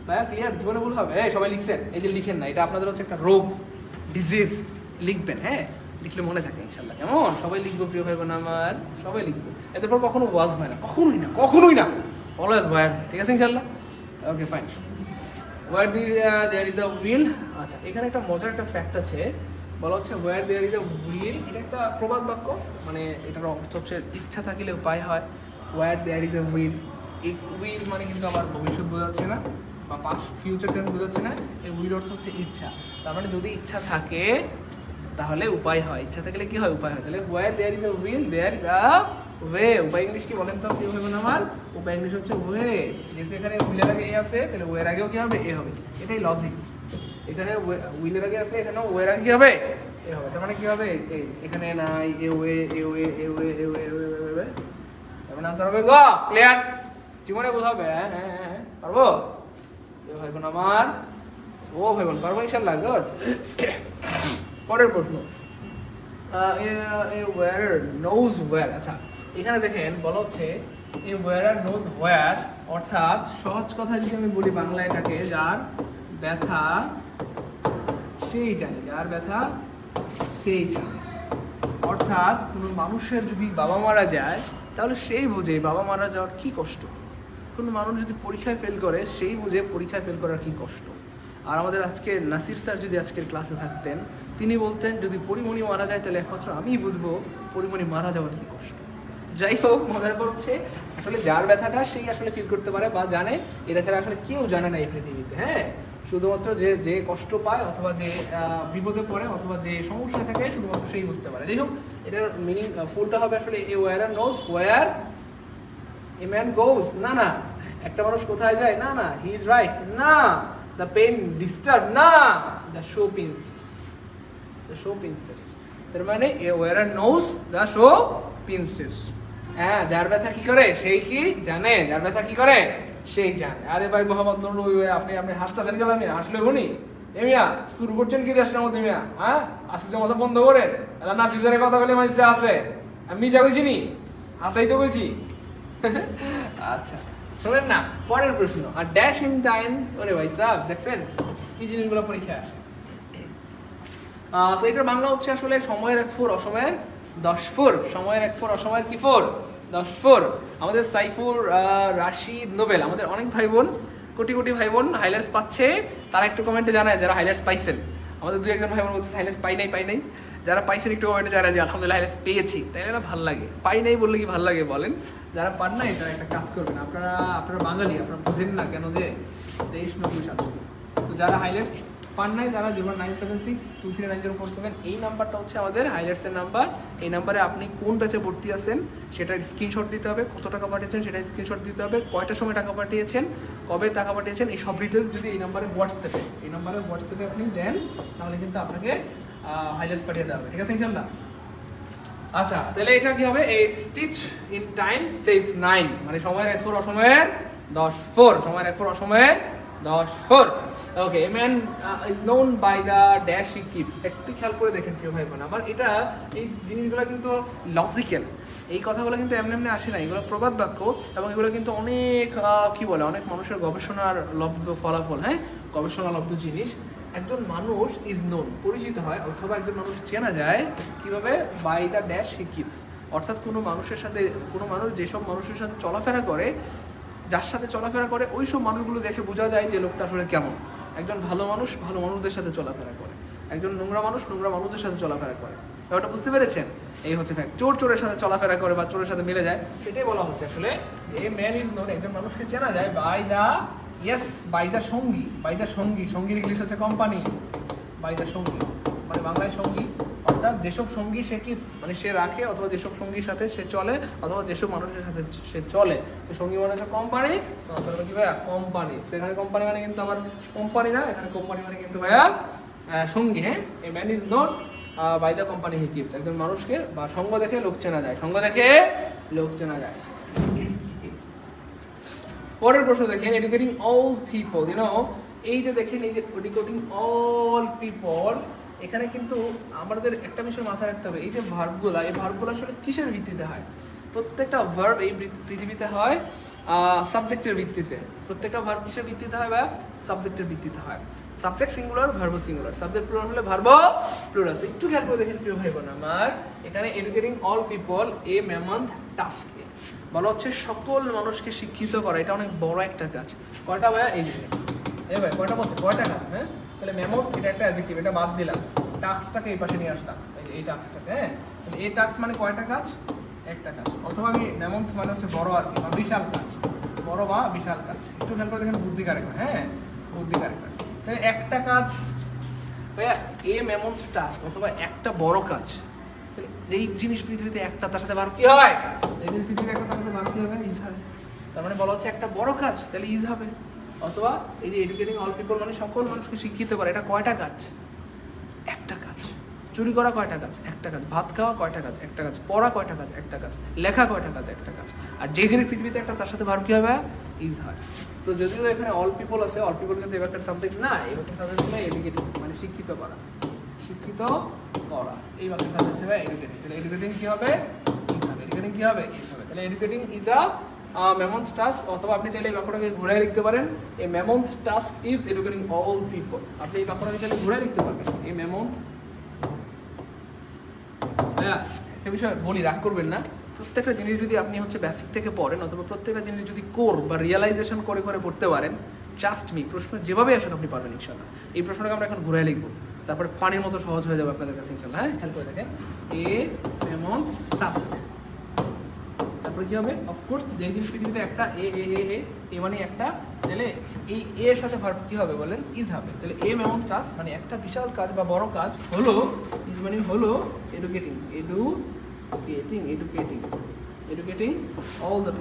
ভাইয়া, ক্লিয়ার? জীবনে ভুল হবে? সবাই লিখছেন? এই যে লিখেন না, এটা আপনাদের হচ্ছে একটা রোগ, ডিজিজ। লিখবেন, হ্যাঁ লিখলে মনে থাকে ইনশাল্লাহ, কেমন? সবাই লিখবো প্রিয় ভাই বোন আমার, সবাই লিখবো। এদের পর কখনো ওয়াজ হয় না, কখনোই না, অলওয়েজ ওয়ার। ঠিক আছে ইনশাল্লাহ? Okay fine. Where there is a will. আচ্ছা, এখানে একটা মজার একটা ফ্যাক্ট আছে, বলা হচ্ছে where there is a will. এটা একটা প্রবাদ বাক্য, মানে এটার অর্থ হচ্ছে ইচ্ছা থাকিলে উপায় হয়। Where there is a will, এই উইল মানে কিন্তু আমার ভবিষ্যৎ বোঝাচ্ছে না, বা পাস্ট ফিউচার টেন্স বোঝাচ্ছে না। এই উইল অর্থ হচ্ছে ইচ্ছা। তার মানে যদি ইচ্ছা থাকে তাহলে উপায় হয়, ইচ্ছা থাকলে কি হয়? উপায় হয়। তাহলে where there is a will there is a way. উপায় ইংলিশ কি বলেন তো প্রিয় ভাই বোন আমার? উপায় ইংলিশ হচ্ছে ওয়ে। যেহেতু এখানে উইলের আগে এ আছে, তাহলে ওয়ের আগেও কি হবে? এ হবে। এটাই লজিক। এখানে উইলের আগে আছে, এখানেও ওয়ের আগে কি হবে? এ হবে। তার মানে কি হবে? এখানে নাই এ ওয়ে, তার মানে আনসার হবে গো। ক্লিয়ার? জীবনে ভুল হবে? হ্যাঁ পারবো ভাই বোন আমার? ও ভাই বোন পারবো ইনশাল্লাহ। গুড। পরের প্রশ্ন, ওয়্যার নোজ ওয়্যার। আচ্ছা, এখানে দেখেন বলা হচ্ছে এ ওয়্যার নোজ ওয়্যার, অর্থাৎ সহজ কথায় যদি আমি বলি বাংলা এটাকে, যার ব্যথা সেই জানে, অর্থাৎ কোনো মানুষের যদি বাবা মারা যায় তাহলে সেই বুঝে বাবা মারা যাওয়ার কি কষ্ট। কোনো মানুষ যদি পরীক্ষায় ফেল করে, সেই বুঝে পরীক্ষায় ফেল করার কি কষ্ট। আর আমাদের আজকে নাসির স্যার যদি আজকের ক্লাসে থাকতেন, তিনি বলতেন যদি পরিমণি মারা যায় তাহলে একমাত্র আমিই বুঝবো পরিমণি মারা যাওয়ার কি কষ্ট। যাই হোক, মজার পর হচ্ছে আসলে যার ব্যথাটা সেই আসলে ফিল করতে পারে বা জানে, এটা ছাড়া আসলে কেউ জানে না এই পৃথিবীতে। হ্যাঁ, শুধুমাত্র যে কষ্ট পায়, অথবা যে বিপদে পড়ে, অথবা যে সমস্যা থাকে, শুধুমাত্র সেই বুঝতে পারে। যাই হোক, এটার মিনিং ফুলটা হবে আসলে a wearer knows where a man goes. না, একটা মানুষ কোথায় যায়? না, হি ইজ রাইট। না, দ্য পেন ডিস্টার্ব। না, দ্য শো পিনসেস। তার মানে a wearer knows the shoe pinches. হ্যাঁ, যার ব্যথা কি করে সেই কি জানে, যার ব্যথা কি করে সেই জানে। আরে ভাই মোহাম্মদ নুরুল, আপনি হাসতেছেন গেল, আমি হাসলে বনি। মিয়া শুরু করছেন কি দেশটার মধ্যে মিয়া? হ্যাঁ, আসিতে মজা বন্ধ করেন। এলা না সিজারের কথা বলে মাইসে আছে, আমি মিছা কইছি নি? হাসাই তো কইছি। আচ্ছা শোনেন না, পরের প্রশ্ন। আর ড্যাশ ইন টাইম, ওরে ভাই সাহেব দেখছেন কি জিনিসগুলো পরীক্ষা আসে। এটার বাংলা হচ্ছে আসলে সময়ের এক ফোর অসময়ের 10 ফোর। সময়ের এক ফোর অসময়ের কি ফোর? 10 ফোর। আমাদের সাইফুর, রাশিদ, নোবেল, আমাদের অনেক ভাই বোন, কোটি কোটি ভাই বোন হাইলাইটস পাচ্ছে। তারা একটু কমেন্টে জানায় যারা হাইলাইটস পাইছেন। আমাদের 2-1 ভাই বোন বলছে হাইলাইটস পাই নাই। যারা পাইছেন একটু কমেন্টে জানায় যে আলহামদুলিল্লাহ হাইলাইটস পেয়েছি, তাই না? ভালো লাগে। পাই নাই বললে কি ভালো লাগে বলেন? যারা পান নাই তারা একটা কাজ করবেন, আপনারা বাঙালি, আপনারা বুঝেন না কেন যে 23-90-7। তো যারা হাইলাইটস পান নাই তারা 0976239047, এই নাম্বারটা হচ্ছে আমাদের হাইলাইটসের নাম্বার। এই নাম্বারে আপনি কোন ব্যাচে ভর্তি আছেন সেটার স্ক্রিনশট দিতে হবে, কত টাকা পাঠিয়েছেন সেটা স্ক্রিনশট দিতে হবে, কয়টার সময় টাকা পাঠিয়েছেন, কবে টাকা পাঠিয়েছেন, এই সব ডিটেলস যদি এই নাম্বারে হোয়াটসঅ্যাপে আপনি দেন তাহলে কিন্তু আপনাকে হাইলাইটস পাঠিয়ে দেওয়া হবে, ঠিক আছে ইনশাআল্লাহ? আচ্ছা তাহলে এটা কি হবে? এই স্টিচ ইন টাইম সেভ 9, মানে সময়ের 1 ফোর অসময়ের 10 ফোর। সময়ের 1 ফোর অসময়ের 10 four. Okay, a man is known by the dash he keeps. একটু খেয়াল করে দেখেন প্রিয় ভাই বোন আমার, এটা এই জিনিসগুলো কিন্তু লজিক্যাল, এই কথাগুলো কিন্তু এমনি আসে না, এগুলো প্রবাদ বাক্য এবং এগুলো কিন্তু অনেক কি বলে, অনেক মানুষের গবেষণার লব্ধ ফলাফল। হ্যাঁ, গবেষণা লব্ধ জিনিস। একজন মানুষ ইজ নোন, পরিচিত হয়, অথবা একজন মানুষ চেনা যায় কিভাবে? By the dash he keeps. অর্থাৎ কোনো মানুষ যেসব মানুষের সাথে চলাফেরা করে, যার সাথে চলাফেরা করে ওই সব মানুষগুলো দেখে বোঝা যায় যে লোকটা আসলে কেমন। একজন ভালো মানুষ ভালো মানুষদের সাথে চলাফেরা করে, একজন নোংরা মানুষ নোংরা মানুষদের সাথে চলাফেরা করে। ব্যাপারটা বুঝতে পেরেছেন? এই হচ্ছে ফ্যাক্ট। চোরের সাথে চলাফেরা করে বা চোরের সাথে মিলে যায়, সেটাই বলা হচ্ছে আসলে যে ম্যান ইজ নোন, একজন মানুষকে চেনা যায় বাই দ্য সঙ্গী। সঙ্গীর ইংলিশ হচ্ছে কোম্পানি। বাই দ্য সঙ্গী মানে বাংলায় সঙ্গী, অর্থাৎ যেসব সঙ্গী সে কিপস মানে সে রাখে, অথবা যেসব সঙ্গীর সাথে সে চলে, অথবা যেসব মানুষের সাথে সে চলে। সঙ্গী মানে হচ্ছে কোম্পানি। কি ভাইয়া? কোম্পানি। সেখানে কোম্পানি মানে কিন্তু আমার কোম্পানি না, এখানে কোম্পানি মানে কিন্তু ভাইয়া সঙ্গী। হ্যাঁ, a man is not by the company he keeps. একজন মানুষকে বা সঙ্গ দেখে লোক চেনা যায়, পরের প্রশ্ন দেখেন, এডুকেটিং অল পিপল, এই যে দেখেন, এই যে এডুকেটিং অল পিপল, এখানে কিন্তু আমাদের একটা বিষয় মাথায় রাখতে হবে, এই যে ভার্বগুলো, এই ভার্বগুলো আসলে কিসের ভিত্তিতে হয়? প্রত্যেকটা ভার্ব এই পৃথিবীতে হয় সাবজেক্টের ভিত্তিতে। প্রত্যেকটা ভার্ব কিসের ভিত্তিতে হয়? বা সাবজেক্টের ভিত্তিতে হয়। Subject singular, verb singular. Subject plural হলে ভার্ব প্লুরাল। একটু খেয়াল করে দেখেন প্রিয় ভাই বোন আমার, এখানে এডুকেটিং অল পিপল এ ম্যামন্থ টাস্ক বলা হচ্ছে সকল মানুষকে শিক্ষিত করা। এটা অনেক বড় একটা কাজ। কয়টা ভাইয়া? এই যে ভাই কয়টা বলছে? কয়টা কাজ? হ্যাঁ, তাহলে ম্যামথ এটা একটা অ্যাডজেক্টিভ, এটা বাদ দিলাম, টাস্কটাকে এই পাশে নিয়ে আসলাম, এই টাস্কটাকে। হ্যাঁ, তাহলে এই টাস্ক মানে কয়টা কাজ? একটা কাজ। অথবা আমি ম্যামথ মানে হচ্ছে বড় আর কি, বা বিশাল কাজ, বড় বা বিশাল কাজ। একটু খেয়াল করে দেখেন, বুদ্ধি কারেক্ট। হ্যাঁ, বুদ্ধি কারেক্ট। তাহলে একটা কাজ ভাইয়া এ ম্যামথ টাস্ক, অথবা একটা বড় কাজ। তাহলে যেই জিনিস পৃথিবীতে একটা, তার সাথে ভার্ব কি হয়? এই দিন পৃথিবীতে একটা, তার সাথে ভার্ব কি হবে? ইজ হবে। তার মানে বলা হচ্ছে একটা বড় কাজ, তাহলে ইজ হবে। অথবা এই যে এডুকেটিং অল পিপল মানে সকল মানুষকে শিক্ষিত করা, এটা কয়টা কাজ? একটা কাজ। চুরি করা কয়টা কাজ? একটা কাজ। ভাত খাওয়া কয়টা কাজ? একটা কাজ। পড়া কয়টা কাজ? একটা কাজ। লেখা কয়টা কাজ? একটা কাজ। আর যে জিনিস পৃথিবীতে একটা, তার সাথে ভার্ব কি হবে? ইজ হয়। সো যদিও এখানে অল পিপল আছে, অল পিপল কিন্তু এবার সাবজেক্ট না, এবার সাবজেক্ট হলো এডুকেটিং, মানে শিক্ষিত করা। এই বাক্যের সাবজেক্ট হচ্ছে এডুকেটিং। তাহলে এডুকেটিং কি হবে? ইজ হবে। এডুকেটিং কি হবে? ইজ হবে। তাহলে educating is a mammoth task, অথবা আপনি চাইলে এই বাক্যটাকে ঘুরায় লিখতে পারেন, a mammoth task is educating all people. আপনি এই বাক্যটাকে চাইলে ঘুরায় লিখতে পারবেন, এই ম্যামন্থ। হ্যাঁ, একটা বিষয় বলি, রাগ করবেন না, প্রত্যেকটা জিনিস যদি আপনি হচ্ছে বেসিক থেকে পড়েন, অথবা প্রত্যেকটা জিনিস যদি কোর বা রিয়েলাইজেশন করে পড়তে পারেন, জাস্ট মি, প্রশ্ন যেভাবে আসুক আপনি পারবেন ইনশাল্লাহ। এই প্রশ্নটাকে আমরা এখন ঘুরায় লিখবো, তারপরে পানির মতো সহজ হয়ে যাবে আপনাদের কাছে ইনশাল্লাহ। হ্যাঁ, খেয়াল করে দেখেন, এ ম্যামন্থ টাস্ক, তারপরে কি হবে? অফকোর্স যে জিনিস পৃথিবীতে একটা, এ মানে একটা, তাহলে এই এর সাথে ভার্ব কি হবে বলেন? ইজ হবে। তাহলে এ ম্যামন্থ টাস্ক মানে একটা বিশাল কাজ বা বড় কাজ হলো, ইজ মানে হলো এডুকেটিং অল দ্য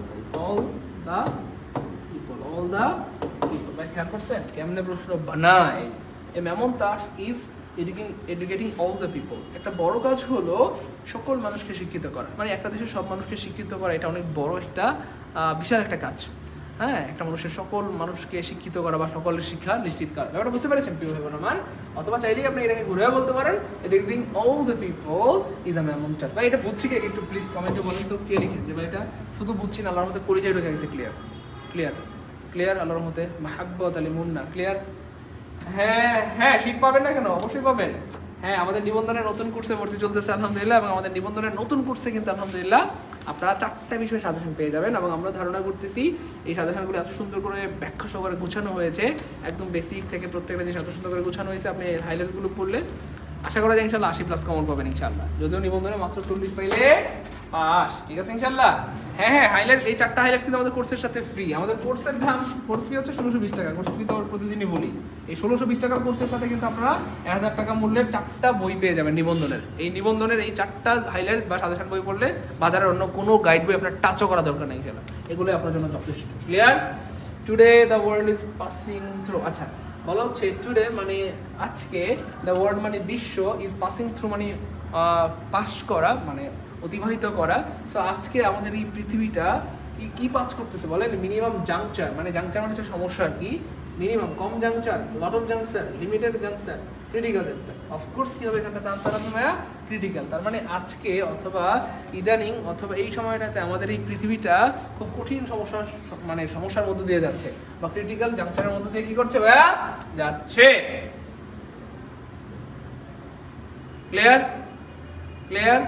পিপল। ভাই খেয়াল করছেন কেমনে প্রশ্ন বানায়? A mammoth task is educating all the people. একটা বড় কাজ হলো সকল মানুষকে শিক্ষিত করা, মানে একটা দেশের সব মানুষকে শিক্ষিত করা, এটা অনেক বড় একটা বিশাল একটা কাজ। হ্যাঁ, একটা মানুষের সকল মানুষকে শিক্ষিত করা বা সকলের শিক্ষা নিশ্চিত করা। ব্যাপারটা বুঝতে পেরেছেন প্রিয় ভাই বোন আমার? অথবা চাইলেই আপনি এটাকে ঘুরেও বলতে পারেন editing all the people is a mammoth task. ভাই এটা বুঝছি কে একটু প্লিজ কমেন্টে বলেন তো কে লিখেছে ভাই এটা? শুধু বুঝছি না, আল্লাহর মধ্যে পরিচয় ঢুকে গেছে। ক্লিয়ার ক্লিয়ার ক্লিয়ার, আল্লাহর মধ্যে মাহাব্বত আলী মুন্না। ক্লিয়ার? হ্যাঁ হ্যাঁ, শীট পাবেন না কেন? অবশ্যই পাবেন। হ্যাঁ, আমাদের নিবন্ধনের নতুন কোর্সে ভর্তি চলতেছে আলহামদুলিল্লাহ, এবং আমাদের নিবন্ধনের নতুন কোর্সে কিন্তু আলহামদুলিল্লাহ আপনারা 4টা বিষয়ে সাজেশন পেয়ে যাবেন। এবং আমরা ধারণা করতেছি এই সাজেশনগুলো এত সুন্দর করে ব্যাখ্যা সহকারে গুছানো হয়েছে, একদম বেসিক থেকে প্রত্যেকটা জিনিস এত সুন্দর করে গুছানো হয়েছে। আপনি হাইলাইটসগুলো পড়লে আশা করা যায় ইনশাল্লাহ 80+ কমন পাবেন ইনশাল্লাহ। যদিও নিবন্ধনে মাত্র 40 পাইলে পাস, ঠিক আছে ইনশাল্লাহ। হ্যাঁ হ্যাঁ, হাইলাইটস, এই 4টা হাইলাইটস কিন্তু আমাদের কোর্সের সাথে ফ্রি। আমাদের কোর্সের দাম, কোর্স ফি হচ্ছে 1620 টাকা। কোর্স ফি তো প্রতিদিনই বলি, এই 1620 টাকার কোর্সের সাথে কিন্তু আপনারা 1000 টাকা মূল্যের 4টা বই পেয়ে যাবেন নিবন্ধনের। এই নিবন্ধনের এই 4টা হাইলাইট বা সাজেশন বই পড়লে বাজারের অন্য কোনো গাইড বই আপনার টাচও করা দরকার নেই ইনশাল্লাহ, এগুলো আপনার জন্য যথেষ্ট। Clear? Today the world is passing through, আচ্ছা বলা হচ্ছে টুডে মানে আজকে, দ্য ওয়ার্ল্ড মানে বিশ্ব, ইজ পাসিং থ্রু মানে পাস করা মানে অতিবাহিত করা। সো আজকে আমাদের এই পৃথিবীটা কি পাস করতেছে বলেন? মিনিমাম জাংচার, মানে জাংচার মানে হচ্ছে সমস্যা আর কি। Minimum, com juncture, lot of juncture, limited juncture, critical juncture. Of course কি হবে এখানটাতে আনসার হবে ভাইয়া? ক্রিটিক্যাল। তার মানে আজকে অথবা ইদানিং অথবা এই সময়টাতে আমাদের এই পৃথিবীটা খুব কঠিন সমস্যার মানে সমস্যার মধ্যে দিয়ে যাচ্ছে, বা ক্রিটিক্যাল জাংচারের মধ্যে দিয়ে কি করছে ভাইয়া? যাচ্ছে। Clear clear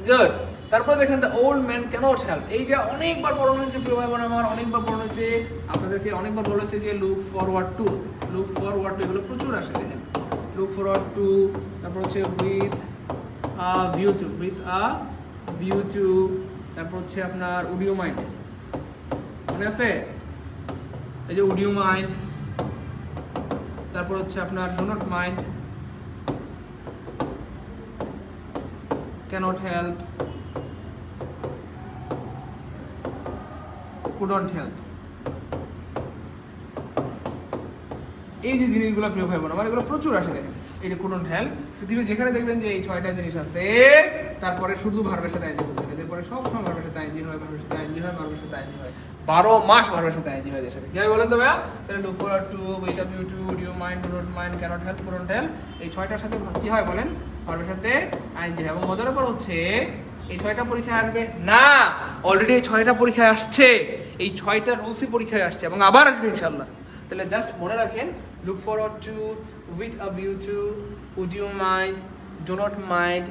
good. তারপরে দেখেন the old man cannot help, এই যে অনেকবার পড়ানো হয়েছে প্রিয় ভাই বোন আমার, অনেকবার পড়ানো হয়েছে আপনাদেরকে, অনেকবার বলা হয়েছে যে look forward two, look forward two, এগুলো প্রচুর আসে। দেখেন লুক ফরওয়ার্ড টু, তারপর হচ্ছে with view to, with view to, তারপর হচ্ছে আপনার উডিও মাইন্ড, মনে আছে? এই যে উডিও মাইন্ড, তারপর হচ্ছে আপনার do not mind, cannot help, couldn't help। এই যে জিনিসগুলো প্রিয় ভাই বোন আমার, এগুলো প্রচুর আসে। দেখেন এই যে couldn't help, পৃথিবী যেখানে দেখবেন যে এই 6টা জিনিস আছে, তারপরে শুধু ভার্বের সাথে আইএনজি করতে হবে, এরপরে সব সময় ভার্বের সাথে আইএনজি হয়, ভার্বের সাথে আইএনজি হয়, ভার্বের সাথে আইএনজি হয়, 12 মাস ভার্বের সাথে আইএনজি হয়। দেশের কি হয় বলেন তো ভাইয়া? তাহলে look forward to, wait up you to, do mind, do not mind, cannot help, couldn't help, এই 6টার সাথে কি হয় বলেন? ভার্বের সাথে আইএনজি হয়। এবং মজার ব্যাপার হচ্ছে এই 6টা পরীক্ষায় আসবে না, অলরেডি এই 6টা পরীক্ষায় আসছে, এই 6টা রুলসই পরীক্ষায় আসছে এবং আবার আসবে ইনশাআল্লাহ। তাহলে জাস্ট মনে রাখেন, look forward to, with a view to, would you mind, do not mind,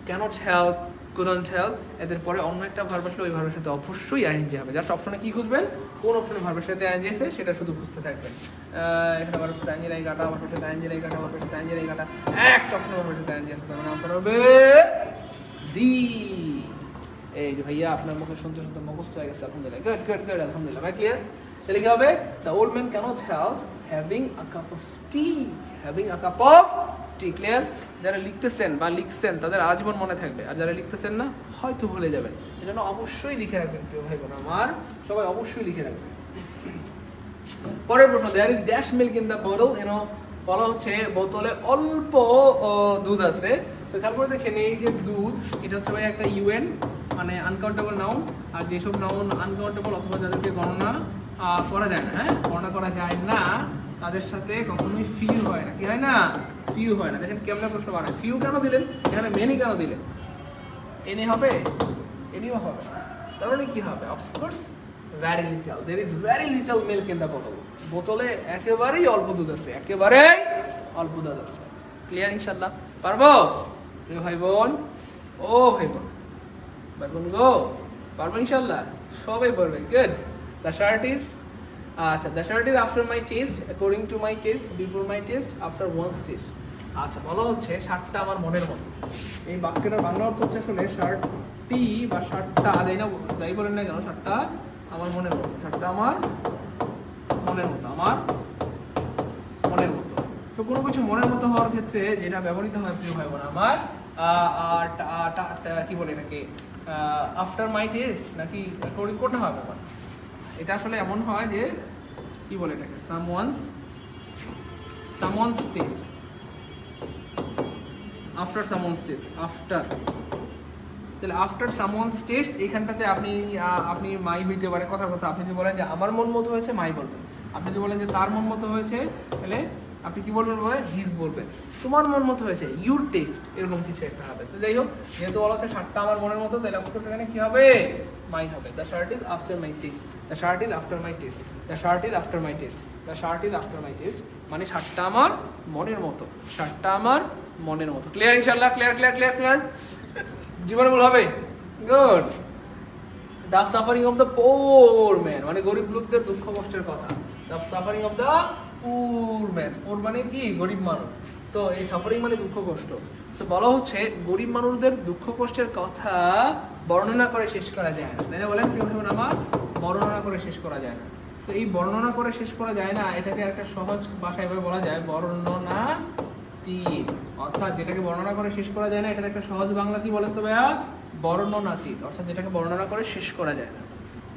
cannot help, couldn't help, এদের পরে অন্য একটা ভার্ব আসলে ওই ভার্বের সাথে অবশ্যই আইএনজি হবে। জাস্ট অপশনে কি খুঁজবেন? কোন অপশনে ভার্বের সাথে আইএনজি আছে সেটা শুধু খুঁজতে থাকবেন। এখানে ভার্বের সাথে আইএনজি নাই কাটা, ভার্বের সাথে আইএনজি নাই কাটা, ভার্বের সাথে আইএনজি নাই কাটা, একটা অপশনে ভার্বের সাথে আইএনজি আছে, তার মানে আনসার হবে ডি। এই যে ভাইয়া আপনার মুখে শুনতে শুনতে মুখস্থ হয়ে গেছে আলহামদুলিল্লাহ। গুড গুড গুড, আলহামদুলিল্লাহ ভাই। ক্লিয়ার? তাহলে কি হবে? The old man cannot help having a cup of tea, having a cup of tea. Clear? যারা লিখতেছেন বা লিখছেন তাদের আজীবন মনে থাকবে, আর যারা লিখতেছেন না হয়তো ভুলে যাবেন। এজন্য অবশ্যই লিখে রাখবেন প্রিয় ভাই বোন আমার, সবাই অবশ্যই লিখে রাখবেন। পরের প্রশ্ন, there is dash milk in the bottle, বলা হচ্ছে বোতলে অল্প দুধ আছে। তো তারপরে দেখেন এই যে দুধ, এটা হচ্ছে ভাই একটা ইউএন মানে আনকাউন্টেবল নাউন। আর যেসব নাউন আনকাউন্টেবল অথবা যাদেরকে গণনা করা যায় না, হ্যাঁ গণনা করা যায় না, তাদের সাথে কখনোই ফিউ হয় না। কি হয় না? ফিউ হয় না। দেখেন কেমন প্রশ্ন বানায়, ফিউ কেন দিলেন, এখানে মেনি কেন দিলেন? এনি হবে, এনিও হবে, তার মানে কি হবে? Of course very little, there is very little milk in the bottle, বোতলে একেবারেই অল্প দুধ আছে, একেবারেই অল্প দুধ আছে। ক্লিয়ার ইনশাল্লাহ? পারবো প্রিয় ভাই বোন? ও ভাই বোন, ভাই বোন গো, পারবো ইনশাল্লাহ? সবাই পারবে। গুড। দ্য শার্ট ইজ, আচ্ছা the shirt is after my test, according to my test, before my test, after once test. আচ্ছা বলা হচ্ছে শার্টটা আমার মনের মতো। এই বাক্যটার বাংলা অর্থ হচ্ছে আসলে শার্টটি বা শার্টটা, যাই বলেন না কেন, শার্টটা আমার মনের মতো, শার্টটা আমার মনের মতো, আমার মনের মতো। তো কোনো কিছু মনের মতো হওয়ার ক্ষেত্রে যেটা ব্যবহৃত হয় প্রিয় ভাই বোন আমার, কি বলে এটাকে, আফটার মাই টেস্ট নাকি অ্যাকর্ডিং, কোনটা হবে আমার? এটা আসলে এমন হয় যে কি বলে এটাকে, someone's test, after someone's test, after তাহলে আফটার সামওয়ানস টেস্ট এইখানটাতে আপনি মাই হইতে পারে, কথার কথা। আপনি যদি বলেন যে আমার মন মতো হয়েছে, মাই বলবেন। আপনি যদি বলেন যে তার মন মতো হয়েছে, তাহলে আপনি কি বলবেন? বলে হিজ বলবেন। তোমার মন মতো হয়েছে, ইউর টেস্ট, এরকম কিছু একটা হবে। তো যাই হোক, যেহেতু বলা হচ্ছে শার্টটা আমার মনের মতো, তাহলে অফকোর্স এখানে কি হবে? মাই হবে। The shirt is after my test, the shirt is after my test, the shirt is after my test, the shirt is after my test, মানে শার্টটা আমার মনের মতো, শার্টটা আমার মনের মতো। ক্লিয়ার ইনশাআল্লাহ? Clear clear clear clear? জীবনে ভুল হবে? Good. The suffering of the poor man, মানে গরিব লোকদের দুঃখ কষ্টের কথা। The suffering of the poor man, poor মানে কি? গরিব মানুষ। তো এই সাফারিং মানে দুঃখ কষ্ট। তো বলা হচ্ছে গরিব মানুষদের দুঃখ কষ্টের কথা বর্ণনা করে শেষ করা যায় না। তাই না? বলেন কি বলবেন? আমার বর্ণনা করে শেষ করা যায় না। তো এই বর্ণনা করে শেষ করা যায় না, এটাকে একটা সহজ ভাষায় এভাবে বলা যায় বর্ণনাতীত। অর্থাৎ যেটাকে বর্ণনা করে শেষ করা যায় না, এটার একটা সহজ বাংলা কি বলেন তো ভাইয়া? বর্ণনাতীত। অর্থাৎ যেটাকে বর্ণনা করে শেষ করা যায় না,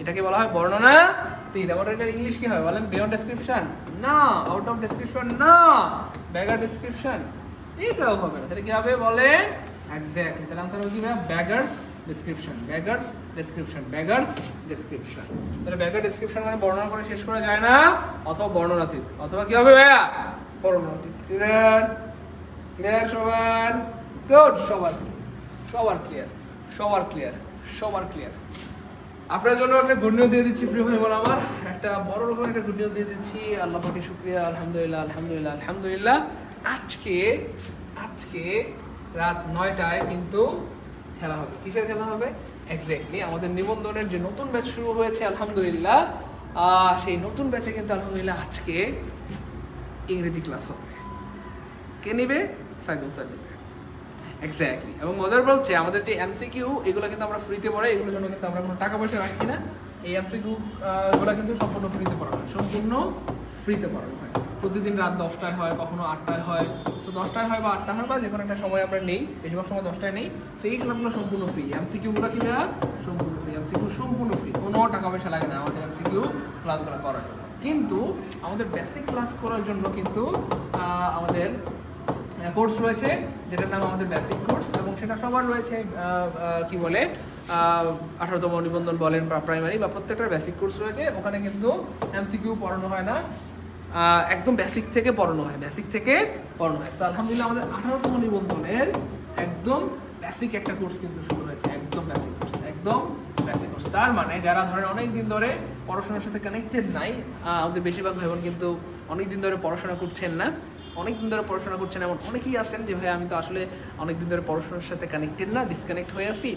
এটাকে বলা হয় বর্ণনাতীত। আবার এটার ইংলিশ কি হয় বলেন? বিয়ন্ড ডেসক্রিপশন না, আউট অফ ডেসক্রিপশন না, ব্যাগার ডেসক্রিপশন, এটাও হবে না। তাহলে কি হবে বলেন? এক্স্যাক্টলি। তাহলে আনসার হবে কি ভাইয়া? ব্যাগার্স ডেসক্রিপশন, ব্যাগার্স ডেসক্রিপশন, ব্যাগার্স ডেসক্রিপশন। তাহলে ব্যাগার ডেসক্রিপশন মানে বর্ণনা করে শেষ করা যায় না, অথবা বর্ণনাতীত, অথবা কি হবে ভাইয়া? বর্ণনাতীত। ক্লিয়ার? ক্লিয়ার সবার? গুড। সবার সবার ক্লিয়ার, সবার ক্লিয়ার, সবার ক্লিয়ার। আপনার জন্য একটা গুড নিউজ দিয়ে দিচ্ছি প্রিয় ভাই বোন আমার, একটা বড় রকম একটা গুড নিউজ দিয়ে দিচ্ছি। আল্লাহ পাকের শুকরিয়া, আলহামদুলিল্লাহ আলহামদুলিল্লাহ আলহামদুলিল্লাহ। আজকে রাত 9টায় কিন্তু খেলা হবে। কিসের খেলা হবে? এক্স্যাক্টলি আমাদের নিবন্ধনের যে নতুন ব্যাচ শুরু হয়েছে আলহামদুলিল্লাহ, সেই নতুন ব্যাচে কিন্তু আলহামদুলিল্লাহ আজকে ইংরেজি ক্লাস হবে। কে নিবে? সাইদুল স্যার নিবে। এক্স্যাক্টলি। এবং মজার বলছে আমাদের যে এমসিকিউ, এগুলো কিন্তু আমরা ফ্রিতে পড়াই, এগুলোর জন্য কিন্তু আমরা কোনো টাকা পয়সা রাখি না। এই এমসিকিউ গুলো কিন্তু সম্পূর্ণ ফ্রিতে পড়ানো হয়, সম্পূর্ণ ফ্রিতে পড়ানো হয়। প্রতিদিন রাত 10টায় হয়, কখনো 8টায় হয়। তো 10টায় হয় বা 8টা হয়, বা যে কোনো একটা সময় আমরা নেই, বেশিরভাগ সময় 10টায় নেই। সেই ক্লাসগুলো সম্পূর্ণ ফ্রি। এমসিকিউগুলো কি না? সম্পূর্ণ ফ্রি। এমসিকিউ সম্পূর্ণ ফ্রি, কোনো টাকা পয়সা লাগে না আমাদের এমসিকিউ ক্লাসগুলো করার জন্য। কিন্তু আমাদের বেসিক ক্লাস করার জন্য কিন্তু আমাদের কোর্স রয়েছে, যেটার নাম আমাদের বেসিক কোর্স, এবং সেটা সবার রয়েছে। কি বলে 18তম নিবন্ধন বলেন বা প্রাইমারি বা প্রত্যেকটার বেসিক কোর্স রয়েছে। ওখানে কিন্তু এমসিকিউ পড়ানো হয় না, একদম বেসিক থেকে পড়ানো হয়, বেসিক থেকে পড়ানো হয়। তো আলহামদুলিল্লাহ আমাদের 18তম নিবন্ধনের একদম বেসিক একটা কোর্স কিন্তু শুরু হয়েছে, একদম বেসিক কোর্স, একদম বেসিক কোর্স। তার মানে যারা ধরেন অনেক দিন ধরে পড়াশোনার সাথে কানেক্টেড নাই, আমাদের বেশিরভাগ ভাই বোন কিন্তু অনেক দিন ধরে পড়াশোনা করছেন না, অনেক দিন ধরে পড়াশোনা করছেন, এমন অনেকেই আছেন যে ভাই আমি তো আসলে অনেক দিন ধরে পড়াশোনার সাথে কানেক্টেড না, ডিসকানেক্ট হয়ে আছি,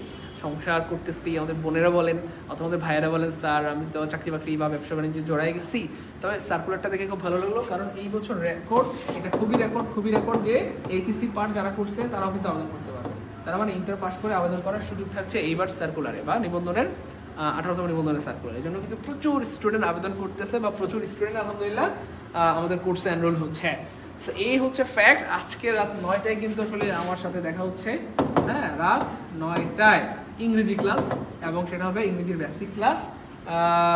সংসার করতেছি। আমাদের বোনেরা বলেন অথবা আমাদের ভাইয়েরা বলেন, স্যার আমি তো চাকরি বাকরি বা ব্যবসা বাণিজ্যে জড়াই গেছি। তবে সার্কুলারটা দেখে খুব ভালো লাগলো, কারণ এই বছর রেকর্ড, এটা খুবই রেকর্ড যে এইচএসসি পার যারা করছে তারাও কিন্তু আবেদন করতে পারবে। তারা মানে ইন্টার পাস করে আবেদন করার সুযোগ থাকছে এইবার সার্কুলারে বা নিবন্ধনের 18তম নিবন্ধনের সার্কুলার। এই জন্য কিন্তু প্রচুর স্টুডেন্ট আবেদন করতেছে বা প্রচুর স্টুডেন্ট আলহামদুলিল্লাহ আমাদের কোর্সে এনরোল হচ্ছে। তো এই হচ্ছে ফ্যাক্ট। আজকে রাত 9টায় কিন্তু আসলে আমার সাথে দেখা হচ্ছে, হ্যাঁ, রাত 9টায় ইংরেজি ক্লাস, এবং সেটা হবে ইংরেজির basic class,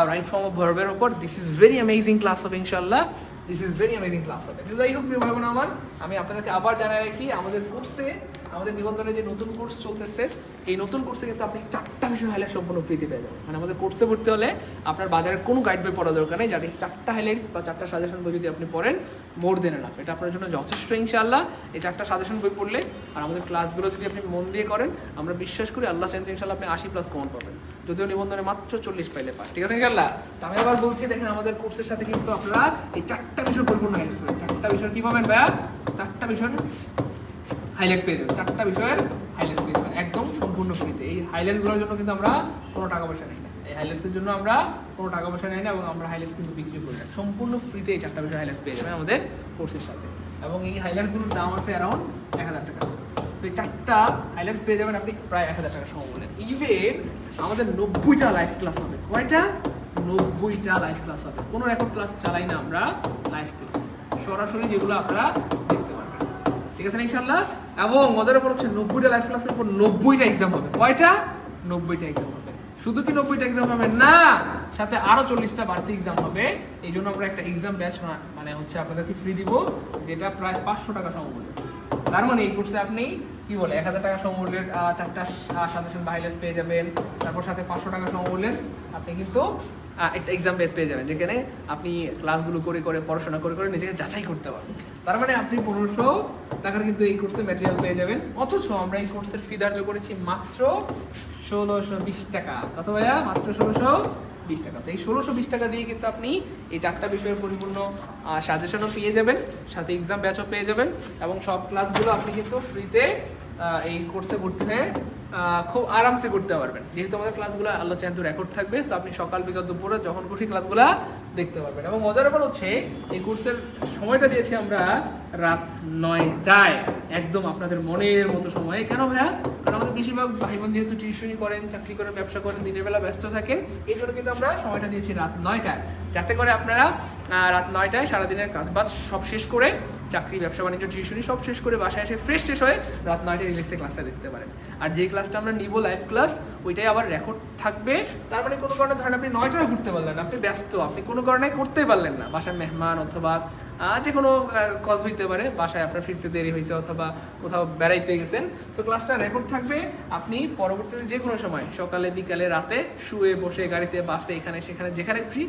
right form of ভার্বের ওপর। This is very amazing class হবে ইনশাল্লাহ, this is very amazing class হবে। যাই হোক প্রিয় ভাই বোন আমার, আমি আপনাদেরকে আবার জানাই রাখি, আমাদের কোর্সে, আমাদের নিবন্ধনের যে নতুন কোর্স চলতেছে, এই নতুন কোর্সে কিন্তু আপনি 4টা বিষয় হাইলাইট সম্পূর্ণ ফ্রিতে পেয়ে যাবেন। মানে আমাদের কোর্সে ভর্তি হলে আপনার বাজারে কোনো গাইড বই পড়া দরকার নেই, যাতে 4টা হাইলাইটস বা 4টা সাজেশন বই যদি আপনি পড়েন, মোর দেন এনাফ, এটা আপনার জন্য যথেষ্ট ইনশাআল্লাহ। এই 4টা সাজেশন বই পড়লে আর আমাদের ক্লাসগুলো যদি আপনি মন দিয়ে করেন, আমরা বিশ্বাস করি আল্লাহ চাইতে ইনশাআল্লাহ আপনি 80+ কমন পাবেন, যদিও নিবন্ধনে মাত্র 40 পাইলে পাস। ঠিক আছে ইনশাআল্লাহ? তো আমি আবার বলছি, দেখেন আমাদের কোর্সের সাথে কিন্তু আপনারা এই 4টা বিষয় পরিপূর্ণ হাইলাইটস পাবেন। 4টা বিষয় কি পাবেন ভাইয়া? 4টা বিষয় হাইলাইট পেয়ে যাবেন, 4টা বিষয়ের হাইলাইট পেয়ে যাবেন একদম সম্পূর্ণ ফ্রিতে। এই হাইলাইটগুলোর জন্য কিন্তু আমরা কোনো টাকা পয়সা নেই না, এই হাইলাইটসের জন্য আমরা কোনো টাকা পয়সা নেই না, এবং আমরা হাইলাইটস কিন্তু বিক্রি করি না, সম্পূর্ণ ফ্রিতে এই 4টা বিষয় হাইলাইটস পেয়ে যাবেন আমাদের কোর্সের সাথে। এবং এই হাইলাইটসগুলোর দাম আছে অ্যারাউন্ড 1000 টাকা। তো এই 4টা হাইলাইটস পেয়ে যাবেন আপনি প্রায় 1000 টাকা সমমূল্যে। ইভেন আমাদের 90টা লাইভ ক্লাস হবে। কয়টা? 90টা লাইভ ক্লাস হবে। কোনো রেকর্ড ক্লাস চালাই না আমরা, লাইভ ক্লাস সরাসরি, যেগুলো আপনারা দেখতে পারবেন। ঠিক আছে ইনশাআল্লাহ? এবং মজার ব্যাপার হচ্ছে 90টা লাইভ ক্লাসের উপর 90টা এক্সাম হবে। কয়টা? 90টা এক্সাম হবে। শুধু কি 90টা এক্সাম হবে না, সাথে আরো 40টা বাড়তি এক্সাম হবে। এই জন্য আমরা একটা এক্সাম ব্যাচ মানে হচ্ছে আপনাদেরকে ফ্রি দিব, যেটা প্রায় 500 টাকা সমমূল্য। তার মানে এই কোর্সে আপনি কি বলে 1000 টাকা সমমূল্যের 4টা সাজেশন বা হাইলাইটস পেয়ে যাবেন। তারপর সাথে 500 টাকা সমমূল্যের আপনি কিন্তু একটা এক্সাম বেস পেয়ে যাবেন, যেখানে আপনি ক্লাসগুলো করে করে পড়াশোনা করে করে নিজেকে যাচাই করতে পারবেন। তার মানে আপনি 1500 টাকার কিন্তু এই কোর্সের ম্যাটেরিয়াল পেয়ে যাবেন। অথচ আমরা এই কোর্সের ফি ধার্য করেছি মাত্র 1620 টাকা। কত ভাইয়া? মাত্র 1620 টাকা। এই 1620 টাকা দিয়ে কিন্তু আপনি এই 4টা বিষয়ের পরিপূর্ণ সাজেশনও পেয়ে যাবেন, সাথে এক্সাম ব্যাচও পেয়ে যাবেন, এবং সব ক্লাসগুলো আপনি কিন্তু ফ্রিতে এই কোর্সে ভর্তি হয়ে খুব আরামসে করতে পারবেন। যেহেতু আমাদের ক্লাসগুলো আল্লাহ চাহেন তো রেকর্ড থাকবে, তো আপনি সকাল বিকাল দুপুরে যখন খুশি ক্লাসগুলো দেখতে পারবেন। এবং মজার ব্যাপার হচ্ছে এই কোর্সের সময়টা দিয়েছি আমরা রাত 9টায়, একদম আপনাদের মনের মতো সময়ে। কেন ভাইয়া? কারণ আমাদের বেশিরভাগ ভাই বোন যেহেতু টিউশনি করেন, চাকরি করেন, ব্যবসা করেন, দিনের বেলা ব্যস্ত থাকেন, এই জন্য কিন্তু আমরা সময়টা দিয়েছি রাত 9টায়, যাতে করে আপনারা রাত 9টায় সারাদিনের কাজ বাজ সব শেষ করে, চাকরি, ব্যবসা বাণিজ্য, টিউশনি সব শেষ করে বাসায় এসে ফ্রেশ হয়ে রাত 9টায় রিল্যাক্সে ক্লাসটা দেখতে পারেন। আর যে ক্লাসটা আমরা নিব লাইভ ক্লাস, ওইটাই আবার রেকর্ড থাকবে। তার মানে কোনো কারণে ধরেন আপনি 9টায় ঘুরতে পারলেন না, আপনি ব্যস্ত, আপনি কোনো কারণে করতে পারলেন না, বাসার মেহমান অথবা যে কোনো কজ হইতে পারে, বাসায় আপনার ফিরতে দেরি হয়েছে অথবা কোথাও বেড়াইতে গেছেন, তো ক্লাসটা রেকর্ড থাকবে। আপনি পরবর্তীতে যে কোনো সময়, সকালে বিকালে রাতে, শুয়ে বসে, গাড়িতে, বাসে, এখানে সেখানে যেখানে খুশি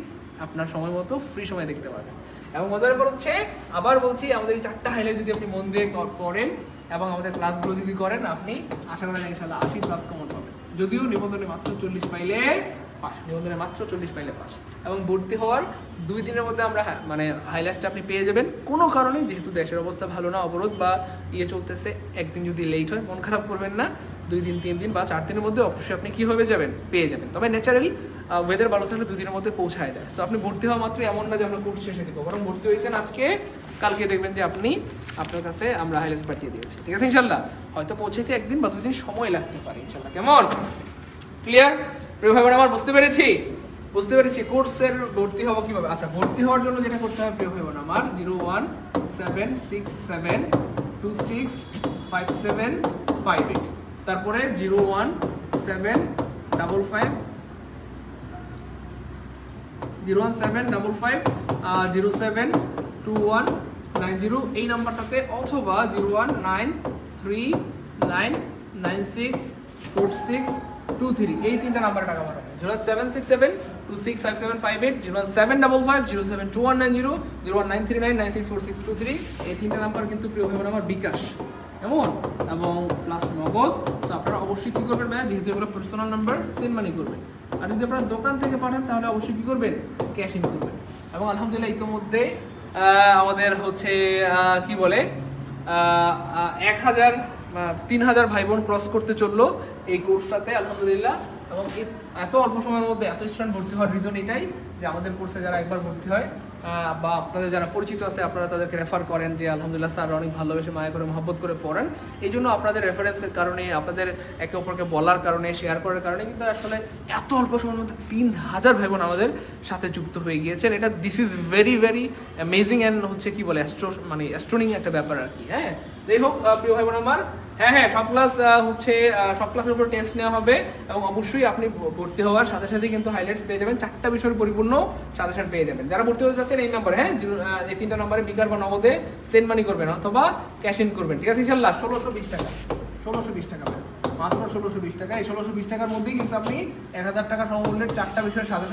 আপনার সময় মতো ফ্রি সময় দেখতে পারবেন। এবং মজার ব্যাপার হচ্ছে, আবার বলছি, আমাদের এই 4টা হাইলাইট যদি আপনি মন দিয়ে পড়েন এবং আমাদের ক্লাসগুলো যদি করেন, আপনি আশা করেন ইনশাআল্লাহ 80+ কমন পাবেন। যদিও নিবন্ধনে মাত্র 40 পাইলে পাস, নিবন্ধনে মাত্র 40 পাইলে পাস। এবং ভর্তি হওয়ার 2 দিনের মধ্যে আমরা মানে হাইলাইটসটা আপনি পেয়ে যাবেন। কোনো কারণে, যেহেতু দেশের অবস্থা ভালো না, অবরোধ বা চলতেছে, একদিন যদি লেট হয় মন খারাপ করবেন না, 2 দিন 3 দিন বা 4 দিনের মধ্যে অবশ্যই আপনি কি হয়ে যাবেন, পেয়ে যাবেন। তবে ন্যাচারালি ওয়েদার ভালো থাকলে 2 দিনের মধ্যে পৌঁছায় যায়। সো আপনি ভর্তি হওয়া মাত্র এমন না যে আমরা কোর্স শেষে দিব, বরং ভর্তি হয়েছেন আজকে, কালকে দেখবেন যে আপনার কাছে আমরা হাইলাইটস পাঠিয়ে দিয়েছি। ঠিক আছে ইনশাল্লাহ? হয়তো পৌঁছাইতে 1 দিন বা 2 দিন সময় লাগতে পারে ইনশাল্লাহ। কেমন? ক্লিয়ার? প্রিয় ভাই বোন আমার, বুঝতে পেরেছি? কোর্সের ভর্তি হবো কিভাবে? আচ্ছা, ভর্তি হওয়ার জন্য যেটা করতে হবে প্রিয় ভাই বোন আমার, 01767265758, তারপরে 01755072190 এই নাম্বারটাতে, অথবা 01939964623 এই 3টা নাম্বারে টাকা পাঠাবেন। 07672655758, 07550729190, 01939964623 এই 3টা নাম্বার কিন্তু প্রিয় ভাই বোন আমার বিকাশ, এমন এবং প্লাস নগদ। তো আপনারা অবশ্যই কী করবেন ভাইয়া, যেহেতু এগুলো পার্সোনাল নাম্বার, সেন্ড মানি করবেন। আর যদি আপনারা দোকান থেকে পাঠান তাহলে অবশ্যই কী করবেন, ক্যাশ ইন করবেন। এবং আলহামদুলিল্লাহ ইতিমধ্যে আমাদের হচ্ছে কি বলে 3000 ভাই বোন ক্রস করতে চললো এই কোর্সটাতে আলহামদুলিল্লাহ। এবং এত অল্প সময়ের মধ্যে এত স্টুডেন্ট ভর্তি হওয়ার রিজন এটাই যে আমাদের কোর্সে যারা একবার ভর্তি হয় বা আপনাদের যারা পরিচিত আছে, আপনারা তাদেরকে রেফার করেন যে আলহামদুলিল্লাহ স্যার অনেক ভালোবেসে, মায়া করে, মহব্বত করে পড়েন। এই জন্য আপনাদের রেফারেন্সের কারণে, আপনাদের একে অপরকে বলার কারণে, শেয়ার করার কারণে কিন্তু আসলে এত অল্প সময়ের মধ্যে 3000 ভাই বোন আমাদের সাথে যুক্ত হয়ে গিয়েছেন। এটা this is very very amazing and হচ্ছে কি বলে অ্যাস্ট্রোনিং একটা ব্যাপার আর কি। হ্যাঁ, যাই হোক প্রিয় ভাই বোন আমার, হ্যাঁ সব ক্লাস সব ক্লাসের উপর টেস্ট নেওয়া হবে। এবং অবশ্যই আপনি ভর্তি হওয়ার সাথে সাথে কিন্তু হাইলাইটস পেয়ে যাবেন, 4টা বিষয়ের পরিপূর্ণ সাজেশন পেয়ে যাবেন। যারা ভর্তি হতে চাচ্ছেন এই নাম্বারে, হ্যাঁ, এই 3টা নাম্বারে বিকাশ বা নগদে সেন্ড মানি করবেন অথবা ক্যাশ ইন করবেন। ঠিক আছে ইনশাল্লাহ? 1620 টাকা, 1620 টাকা মাত্র 1620 টাকা। এই 1620 টাকার মধ্যেই কিন্তু আপনি 1000 টাকা সমমূল্যের 4টা বিষয়ের সাজেশন